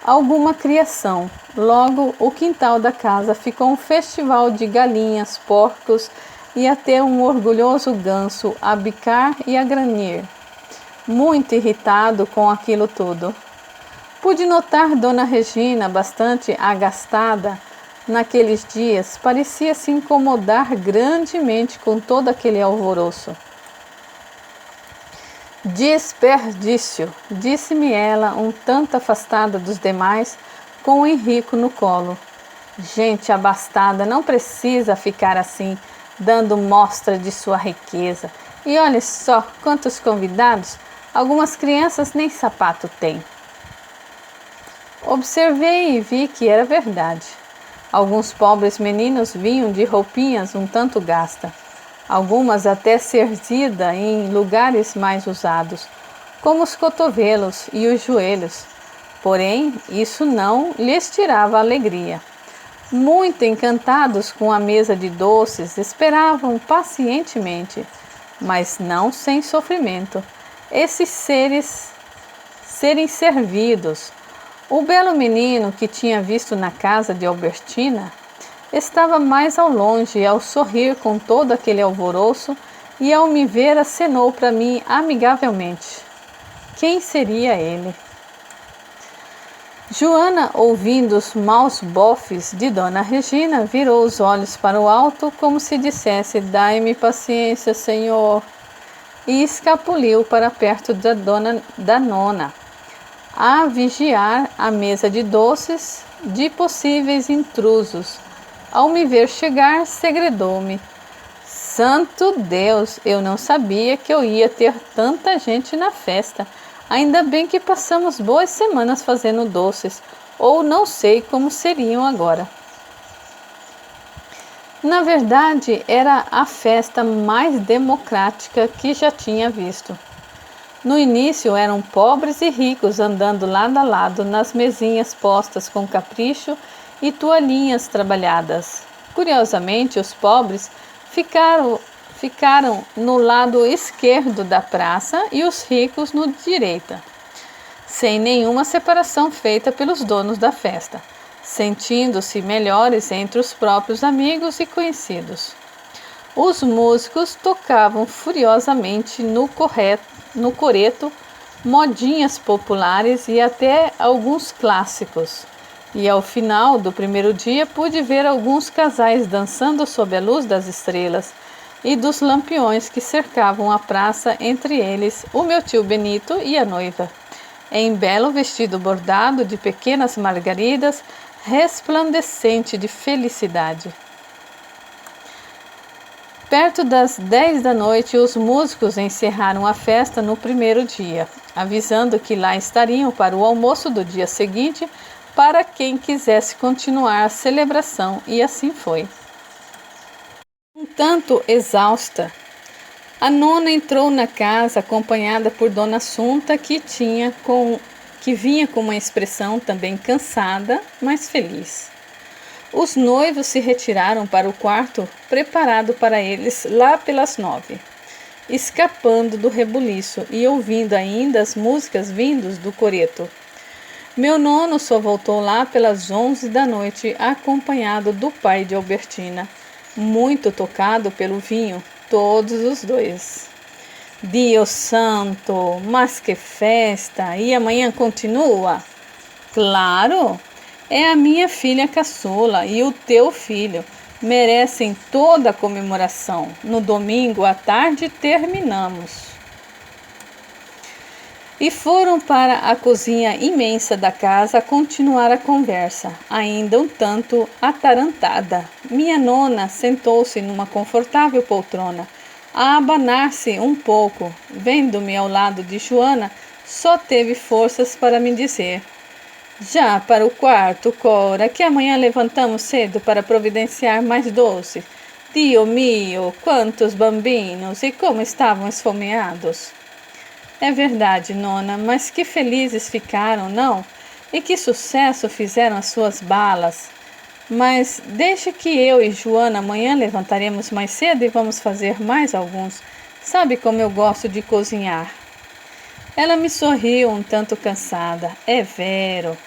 alguma criação. Logo, o quintal da casa ficou um festival de galinhas, porcos e até um orgulhoso ganso a bicar e a granir. Muito irritado com aquilo tudo, pude notar Dona Regina bastante agastada naqueles dias. Parecia se incomodar grandemente com todo aquele alvoroço. Desperdício, disse-me ela, um tanto afastada dos demais, com o Henrico no colo. Gente abastada não precisa ficar assim, dando mostra de sua riqueza. E olhe só quantos convidados, algumas crianças nem sapato têm. Observei e vi que era verdade. Alguns pobres meninos vinham de roupinhas um tanto gasta, algumas até cerzida em lugares mais usados, como os cotovelos e os joelhos. Porém, isso não lhes tirava a alegria. Muito encantados com a mesa de doces, esperavam pacientemente, mas não sem sofrimento, esses serem servidos. O belo menino que tinha visto na casa de Albertina estava mais ao longe ao sorrir com todo aquele alvoroço e ao me ver acenou para mim amigavelmente. Quem seria ele? Joana, ouvindo os maus bofes de Dona Regina, virou os olhos para o alto como se dissesse: dai-me paciência, senhor, e escapuliu para perto da nona, a vigiar a mesa de doces de possíveis intrusos. Ao me ver chegar, segredou-me: santo Deus, eu não sabia que eu ia ter tanta gente na festa. Ainda bem que passamos boas semanas fazendo doces, ou não sei como seriam agora. Na verdade, era a festa mais democrática que já tinha visto. No início eram pobres e ricos andando lado a lado nas mesinhas postas com capricho e toalhinhas trabalhadas. Curiosamente, os pobres ficaram no lado esquerdo da praça e os ricos no direita, sem nenhuma separação feita pelos donos da festa, sentindo-se melhores entre os próprios amigos e conhecidos. Os músicos tocavam furiosamente no coreto, modinhas populares e até alguns clássicos. E ao final do primeiro dia pude ver alguns casais dançando sob a luz das estrelas e dos lampiões que cercavam a praça, entre eles o meu tio Benito e a noiva, em belo vestido bordado de pequenas margaridas, resplandecente de felicidade. Perto das 10 da noite, os músicos encerraram a festa no primeiro dia, avisando que lá estariam para o almoço do dia seguinte, para quem quisesse continuar a celebração, e assim foi. Um tanto exausta, a nona entrou na casa acompanhada por Dona Assunta, que vinha com uma expressão também cansada, mas feliz. Os noivos se retiraram para o quarto preparado para eles lá pelas 9, escapando do rebuliço e ouvindo ainda as músicas vindas do coreto. Meu nono só voltou lá pelas 11 da noite, acompanhado do pai de Albertina, muito tocado pelo vinho, todos os dois. Dio santo, mas que festa! E amanhã continua? Claro! É a minha filha caçula e o teu filho. Merecem toda a comemoração. No domingo à tarde terminamos. e foram para a cozinha imensa da casa continuar a conversa, ainda um tanto atarantada. Minha nona sentou-se numa confortável poltrona, a abanar-se um pouco. Vendo-me ao lado de Joana, só teve forças para me dizer: já para o quarto, Cora, que amanhã levantamos cedo para providenciar mais doces. Dio mio, quantos bambinos e como estavam esfomeados! É verdade, nona, mas que felizes ficaram, não? E que sucesso fizeram as suas balas! Mas deixe que eu e Joana amanhã levantaremos mais cedo e vamos fazer mais alguns. Sabe como eu gosto de cozinhar? Ela me sorriu um tanto cansada. É vero,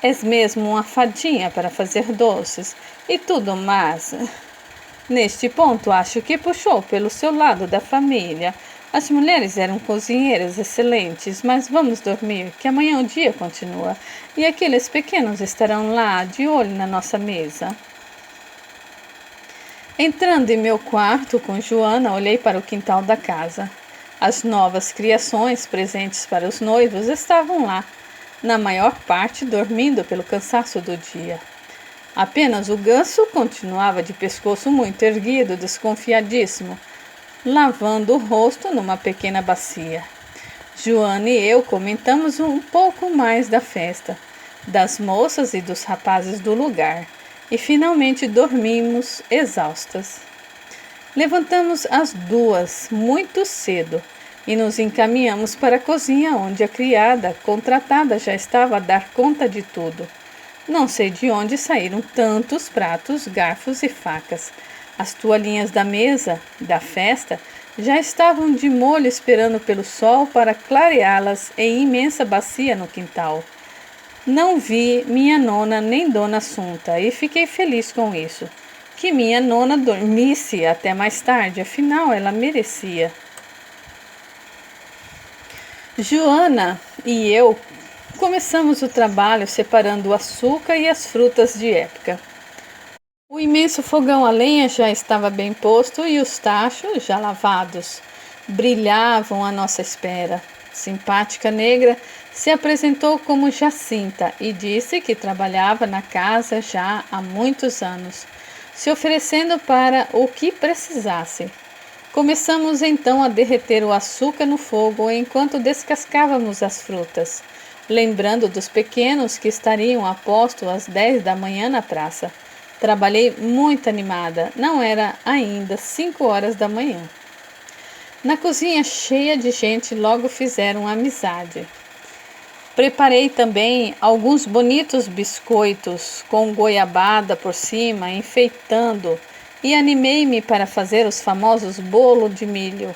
és mesmo uma fadinha para fazer doces e tudo mais. Neste ponto, acho que puxou pelo seu lado da família. As mulheres eram cozinheiras excelentes, mas vamos dormir, que amanhã o dia continua, e aqueles pequenos estarão lá, de olho na nossa mesa. Entrando em meu quarto com Joana, olhei para o quintal da casa. As novas criações presentes para os noivos estavam lá, na maior parte dormindo pelo cansaço do dia. Apenas o ganso continuava de pescoço muito erguido, desconfiadíssimo, lavando o rosto numa pequena bacia. Joana e eu comentamos um pouco mais da festa, das moças e dos rapazes do lugar, e finalmente dormimos exaustas. Levantamos às 2, muito cedo, e nos encaminhamos para a cozinha, onde a criada contratada já estava a dar conta de tudo. Não sei de onde saíram tantos pratos, garfos e facas. As toalhinhas da mesa, da festa, já estavam de molho esperando pelo sol para clareá-las em imensa bacia no quintal. Não vi minha nona nem Dona Assunta e fiquei feliz com isso. Que minha nona dormisse até mais tarde, afinal ela merecia. Joana e eu começamos o trabalho separando o açúcar e as frutas de época. O imenso fogão a lenha já estava bem posto e os tachos, já lavados, brilhavam à nossa espera. Simpática negra se apresentou como Jacinta e disse que trabalhava na casa já há muitos anos, se oferecendo para o que precisasse. Começamos então a derreter o açúcar no fogo enquanto descascávamos as frutas, lembrando dos pequenos que estariam a posto às 10 da manhã na praça. Trabalhei muito animada, não era ainda 5 horas da manhã. Na cozinha cheia de gente, logo fizeram amizade. Preparei também alguns bonitos biscoitos com goiabada por cima, enfeitando, e animei-me para fazer os famosos bolos de milho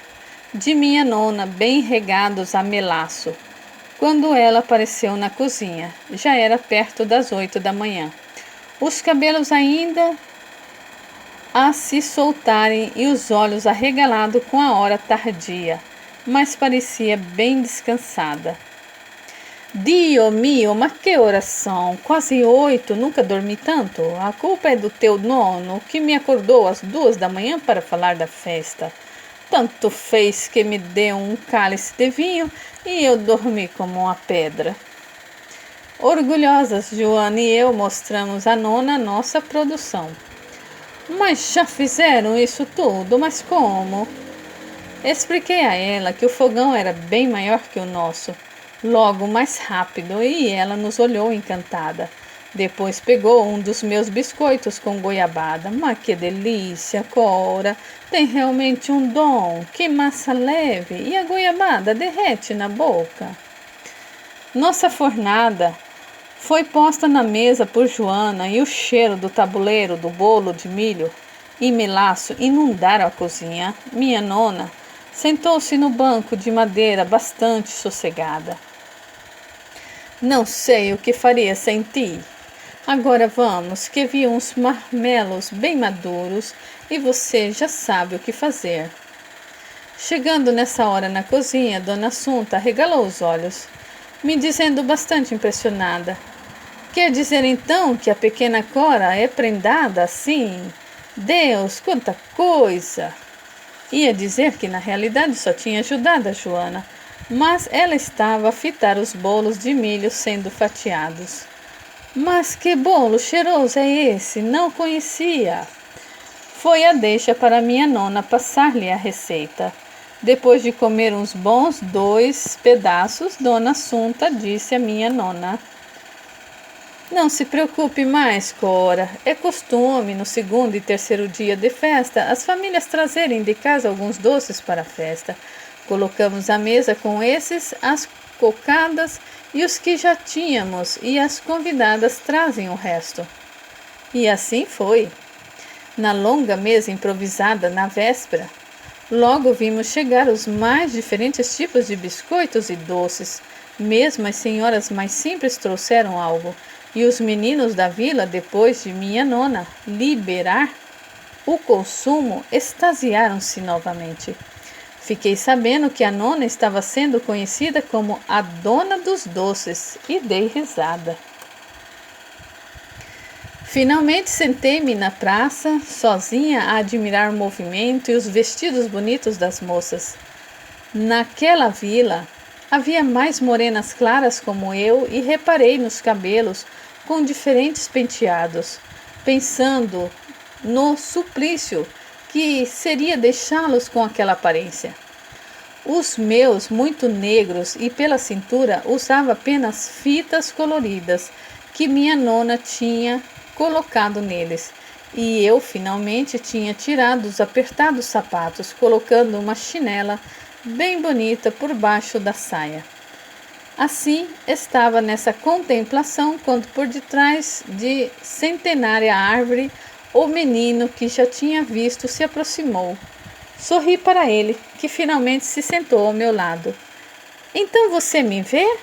de minha nona, bem regados a melaço. Quando ela apareceu na cozinha, já era perto das 8 da manhã. Os cabelos ainda a se soltarem e os olhos arregalados com a hora tardia, mas parecia bem descansada. Dio mio, mas que horas são? Quase 8, nunca dormi tanto. A culpa é do teu nono, que me acordou às 2 da manhã para falar da festa. Tanto fez que me deu um cálice de vinho e eu dormi como uma pedra. Orgulhosas, Joana e eu mostramos à nona nossa produção. Mas já fizeram isso tudo? Mas como? Expliquei a ela que o fogão era bem maior que o nosso, logo mais rápido, e ela nos olhou encantada. Depois pegou um dos meus biscoitos com goiabada. Mas que delícia, Cora! Tem realmente um dom. Que massa leve! E a goiabada derrete na boca. Nossa fornada foi posta na mesa por Joana e o cheiro do tabuleiro do bolo de milho e melaço inundaram a cozinha. Minha nona sentou-se no banco de madeira bastante sossegada. Não sei o que faria sem ti. Agora vamos, que vi uns marmelos bem maduros e você já sabe o que fazer. Chegando nessa hora na cozinha, Dona Assunta regalou os olhos, me dizendo bastante impressionada: quer dizer então que a pequena Cora é prendada assim? Deus, quanta coisa! Ia dizer que na realidade só tinha ajudado a Joana, mas ela estava a fitar os bolos de milho sendo fatiados. Mas que bolo cheiroso é esse? Não conhecia. Foi a deixa para minha nona passar-lhe a receita. Depois de comer uns bons 2 pedaços, Dona Assunta disse à minha nona: Não se preocupe mais, Cora. É costume, no segundo e terceiro dia de festa, as famílias trazerem de casa alguns doces para a festa. Colocamos à mesa com esses as cocadas e os que já tínhamos, e as convidadas trazem o resto. E assim foi. Na longa mesa improvisada na véspera, logo vimos chegar os mais diferentes tipos de biscoitos e doces. Mesmo as senhoras mais simples trouxeram algo, e os meninos da vila, depois de minha nona liberar o consumo, extasiaram-se novamente. Fiquei sabendo que a nona estava sendo conhecida como a dona dos doces e dei risada. Finalmente sentei-me na praça, sozinha, a admirar o movimento e os vestidos bonitos das moças. Naquela vila havia mais morenas claras como eu e reparei nos cabelos com diferentes penteados, pensando no suplício que seria deixá-los com aquela aparência. Os meus, muito negros e pela cintura, usava apenas fitas coloridas que minha nona tinha colocado neles, e eu finalmente tinha tirado os apertados sapatos, colocando uma chinela bem bonita por baixo da saia. Assim estava nessa contemplação quando por detrás de centenária árvore o menino que já tinha visto se aproximou. Sorri para ele, que finalmente se sentou ao meu lado. Então você me vê?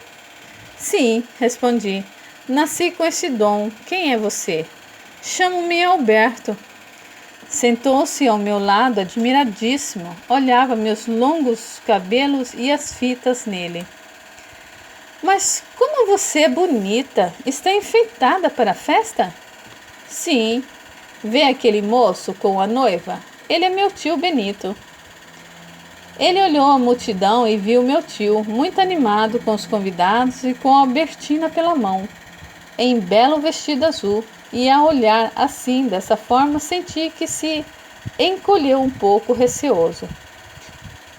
Sim, respondi. Nasci com esse dom. Quem é você? Chamo-me Alberto. Sentou-se ao meu lado, admiradíssimo. Olhava meus longos cabelos e as fitas nele. Mas como você é bonita! Está enfeitada para a festa? Sim. Vê aquele moço com a noiva? Ele é meu tio Benito. Ele olhou a multidão e viu meu tio, muito animado com os convidados e com a Albertina pela mão, em belo vestido azul, e a olhar assim, dessa forma, senti que se encolheu um pouco receoso.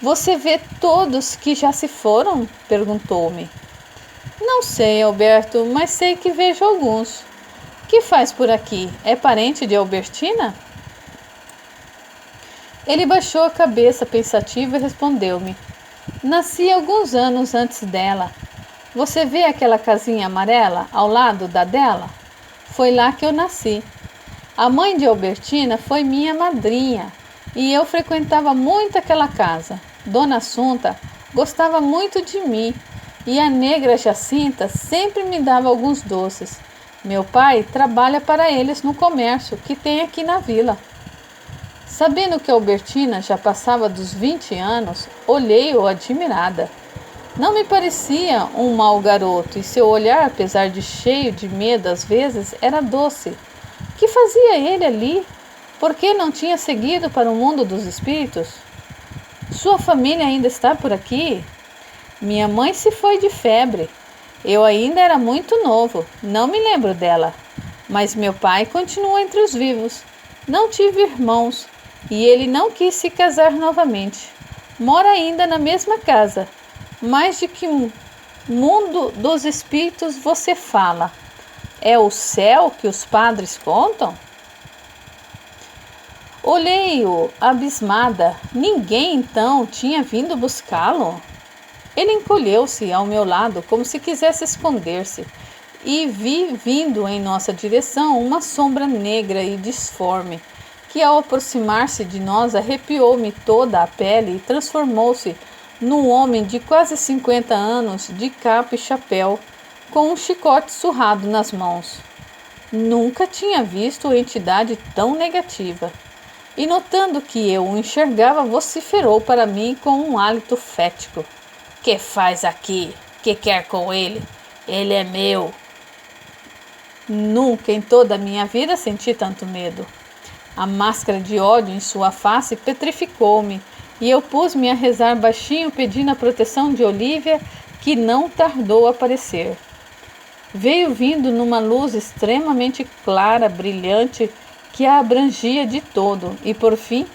Você vê todos que já se foram? Perguntou-me. Não sei, Alberto, mas sei que vejo alguns. Que faz por aqui? É parente de Albertina? Ele baixou a cabeça pensativa e respondeu-me. Nasci alguns anos antes dela. Você vê aquela casinha amarela ao lado da dela? Foi lá que eu nasci. A mãe de Albertina foi minha madrinha e eu frequentava muito aquela casa. Dona Assunta gostava muito de mim e a negra Jacinta sempre me dava alguns doces. Meu pai trabalha para eles no comércio que tem aqui na vila. Sabendo que Albertina já passava dos 20 anos, olhei-o admirada. Não me parecia um mau garoto, e seu olhar, apesar de cheio de medo às vezes, era doce. Que fazia ele ali? Por que não tinha seguido para o mundo dos espíritos? Sua família ainda está por aqui? Minha mãe se foi de febre. Eu ainda era muito novo, não me lembro dela. Mas meu pai continua entre os vivos. Não tive irmãos. E ele não quis se casar novamente. Mora ainda na mesma casa. Mas de que mundo dos espíritos você fala? É o céu que os padres contam? Olhei-o abismada. Ninguém então tinha vindo buscá-lo? Ele encolheu-se ao meu lado como se quisesse esconder-se. E vi vindo em nossa direção uma sombra negra e disforme, que ao aproximar-se de nós arrepiou-me toda a pele e transformou-se num homem de quase 50 anos, de capa e chapéu, com um chicote surrado nas mãos. Nunca tinha visto entidade tão negativa. E notando que eu o enxergava, vociferou para mim com um hálito fético. Que faz aqui? Que quer com ele? Ele é meu. Nunca em toda a minha vida senti tanto medo. A máscara de ódio em sua face petrificou-me e eu pus-me a rezar baixinho pedindo a proteção de Olívia, que não tardou a aparecer. Veio vindo numa luz extremamente clara, brilhante, que a abrangia de todo, e por fim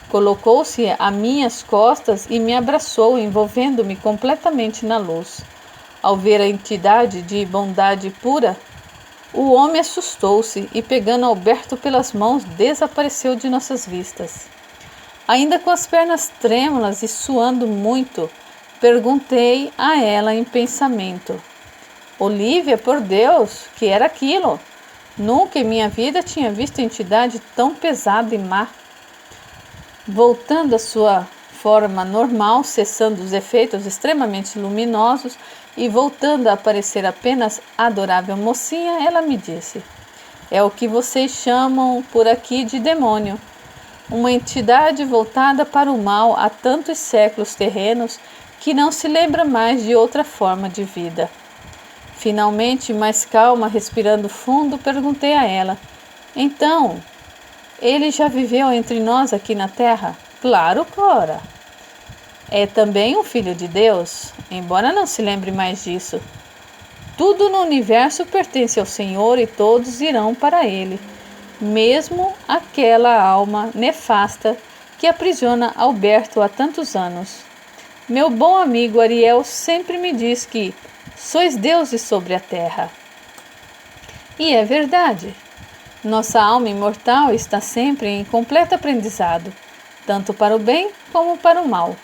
colocou-se a minhas costas e me abraçou, envolvendo-me completamente na luz. Ao ver a entidade de bondade pura, o homem assustou-se e, pegando Alberto pelas mãos, desapareceu de nossas vistas. Ainda com as pernas trêmulas e suando muito, perguntei a ela em pensamento: Olívia, por Deus, que era aquilo? Nunca em minha vida tinha visto entidade tão pesada e má. Voltando à sua forma normal, cessando os efeitos extremamente luminosos e voltando a aparecer apenas adorável mocinha, ela me disse: é o que vocês chamam por aqui de demônio. Uma entidade voltada para o mal há tantos séculos terrenos que não se lembra mais de outra forma de vida. Finalmente, mais calma, respirando fundo, perguntei a ela: então, ele já viveu entre nós aqui na Terra? Claro, Cora. É também um filho de Deus, embora não se lembre mais disso. Tudo no universo pertence ao Senhor e todos irão para ele, mesmo aquela alma nefasta que aprisiona Alberto há tantos anos. Meu bom amigo Ariel sempre me diz que sois deuses sobre a terra. E é verdade. Nossa alma imortal está sempre em completo aprendizado, tanto para o bem como para o mal.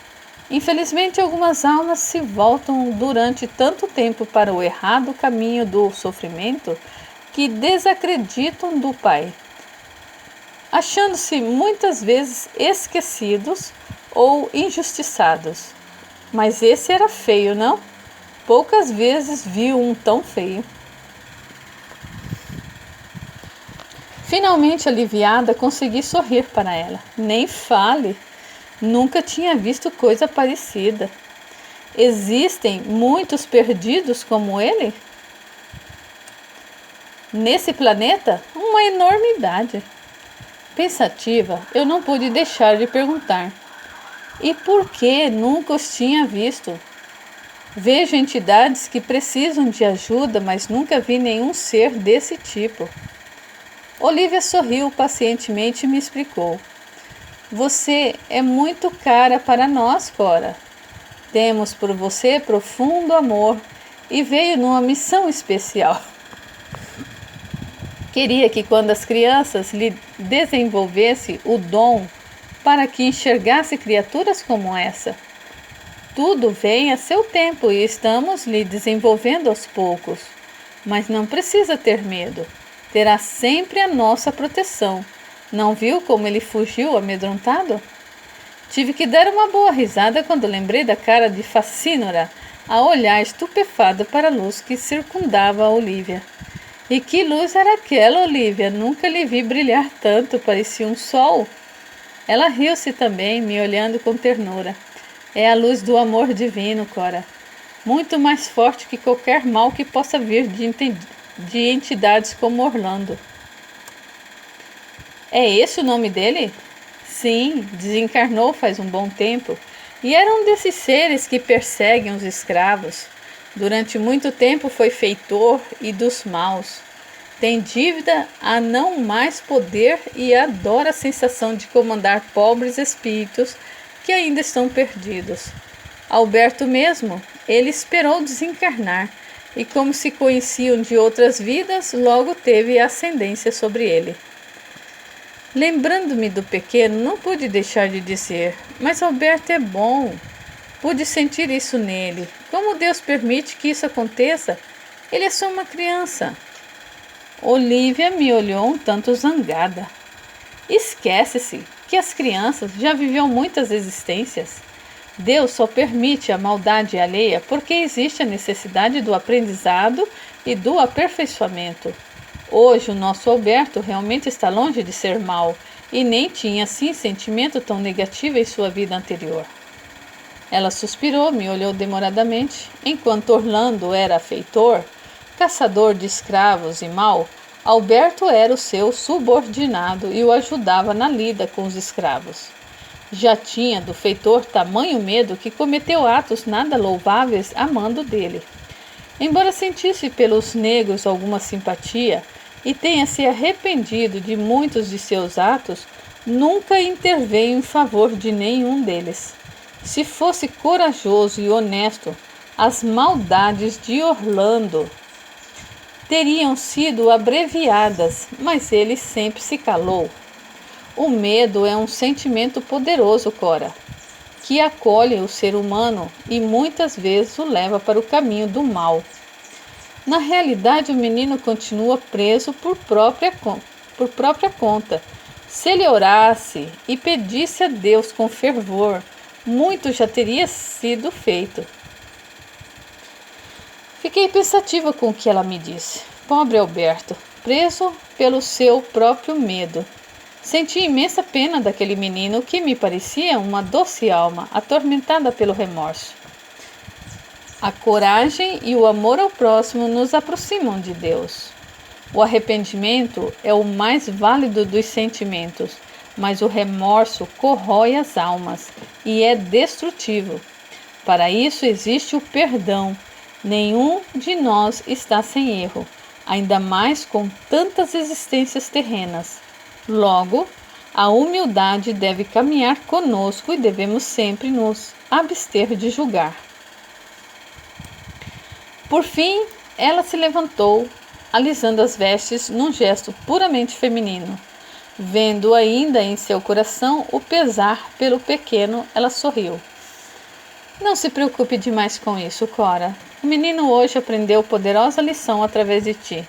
Infelizmente, algumas almas se voltam durante tanto tempo para o errado caminho do sofrimento que desacreditam do Pai, achando-se muitas vezes esquecidos ou injustiçados. Mas esse era feio, não? Poucas vezes vi um tão feio. Finalmente aliviada, consegui sorrir para ela. Nem fale, nunca tinha visto coisa parecida. Existem muitos perdidos como ele? Nesse planeta, uma enormidade. Pensativa, eu não pude deixar de perguntar: e por que nunca os tinha visto? Vejo entidades que precisam de ajuda, mas nunca vi nenhum ser desse tipo. Olívia sorriu pacientemente e me explicou: você é muito cara para nós, Cora. Temos por você profundo amor e veio numa missão especial. Queria que quando as crianças lhe desenvolvesse o dom para que enxergasse criaturas como essa. Tudo vem a seu tempo e estamos lhe desenvolvendo aos poucos. Mas não precisa ter medo. Terá sempre a nossa proteção. Não viu como ele fugiu amedrontado? Tive que dar uma boa risada quando lembrei da cara de Facínora a olhar estupefada para a luz que circundava a Olívia. E que luz era aquela, Olívia? Nunca lhe vi brilhar tanto, parecia um sol. Ela riu-se também, me olhando com ternura. É a luz do amor divino, Cora. Muito mais forte que qualquer mal que possa vir de entidades como Orlando. É esse o nome dele? Sim, desencarnou faz um bom tempo e era um desses seres que perseguem os escravos. Durante muito tempo foi feitor e dos maus. Tem dívida a não mais poder e adora a sensação de comandar pobres espíritos que ainda estão perdidos. Alberto mesmo, ele esperou desencarnar e, como se conheciam de outras vidas, logo teve ascendência sobre ele. Lembrando-me do pequeno, não pude deixar de dizer: mas Alberto é bom. Pude sentir isso nele. Como Deus permite que isso aconteça? Ele é só uma criança. Olívia me olhou um tanto zangada. Esquece-se que as crianças já viveu muitas existências. Deus só permite a maldade alheia porque existe a necessidade do aprendizado e do aperfeiçoamento. Hoje o nosso Alberto realmente está longe de ser mau e nem tinha assim sentimento tão negativo em sua vida anterior. Ela suspirou, me olhou demoradamente. Enquanto Orlando era feitor, caçador de escravos e mau, Alberto era o seu subordinado e o ajudava na lida com os escravos. Já tinha do feitor tamanho medo que cometeu atos nada louváveis a mando dele. Embora sentisse pelos negros alguma simpatia e tenha se arrependido de muitos de seus atos, nunca interveio em favor de nenhum deles. Se fosse corajoso e honesto, as maldades de Orlando teriam sido abreviadas, mas ele sempre se calou. O medo é um sentimento poderoso, Cora, que acolhe o ser humano e muitas vezes o leva para o caminho do mal. Na realidade, o menino continua preso por própria conta. Se ele orasse e pedisse a Deus com fervor, muito já teria sido feito. Fiquei pensativa com o que ela me disse. Pobre Alberto, preso pelo seu próprio medo. Senti imensa pena daquele menino que me parecia uma doce alma, atormentada pelo remorso. A coragem e o amor ao próximo nos aproximam de Deus. O arrependimento é o mais válido dos sentimentos, mas o remorso corrói as almas e é destrutivo. Para isso existe o perdão. Nenhum de nós está sem erro, ainda mais com tantas existências terrenas. Logo, a humildade deve caminhar conosco e devemos sempre nos abster de julgar. Por fim, ela se levantou, alisando as vestes num gesto puramente feminino. Vendo ainda em seu coração o pesar pelo pequeno, ela sorriu. Não se preocupe demais com isso, Cora. O menino hoje aprendeu poderosa lição através de ti.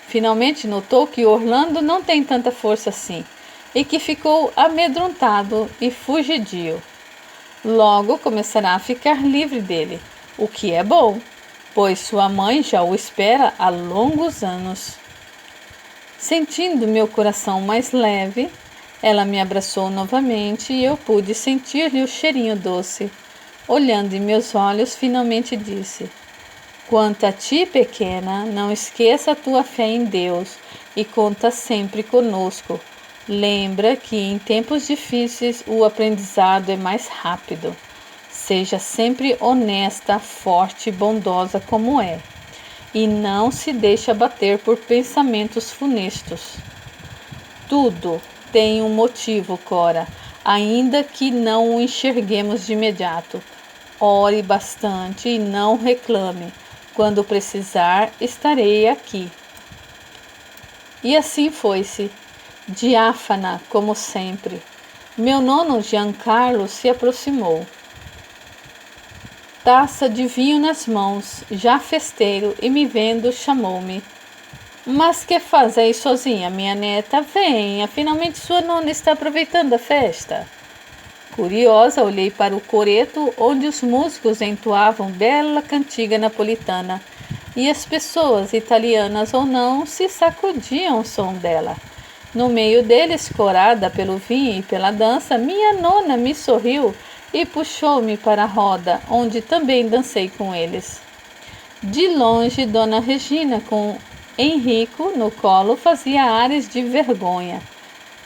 Finalmente notou que Orlando não tem tanta força assim e que ficou amedrontado e fugidio. Logo começará a ficar livre dele, o que é bom, pois sua mãe já o espera há longos anos. Sentindo meu coração mais leve, ela me abraçou novamente e eu pude sentir-lhe o cheirinho doce. Olhando em meus olhos, finalmente disse: quanto a ti, pequena, não esqueça a tua fé em Deus e conta sempre conosco. Lembra que em tempos difíceis o aprendizado é mais rápido. Seja sempre honesta, forte e bondosa como é. E não se deixe abater por pensamentos funestos. Tudo tem um motivo, Cora, ainda que não o enxerguemos de imediato. Ore bastante e não reclame. Quando precisar, estarei aqui. E assim foi-se, diáfana como sempre. Meu nono Giancarlo se aproximou. Taça de vinho nas mãos, já festeiro, e me vendo, chamou-me. Mas que fazeis sozinha, minha neta? Venha, finalmente sua nona está aproveitando a festa. Curiosa, olhei para o coreto onde os músicos entoavam bela cantiga napolitana e as pessoas, italianas ou não, se sacudiam o som dela. No meio deles, corada pelo vinho e pela dança, minha nona me sorriu e puxou-me para a roda, onde também dancei com eles. De longe, Dona Regina, com Enrico no colo, fazia ares de vergonha.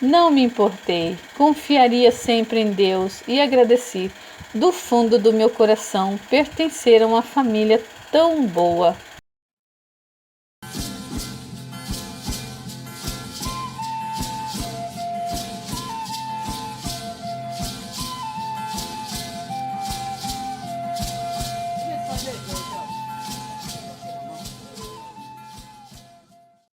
Não me importei, confiaria sempre em Deus e agradeci, do fundo do meu coração, pertencer a uma família tão boa.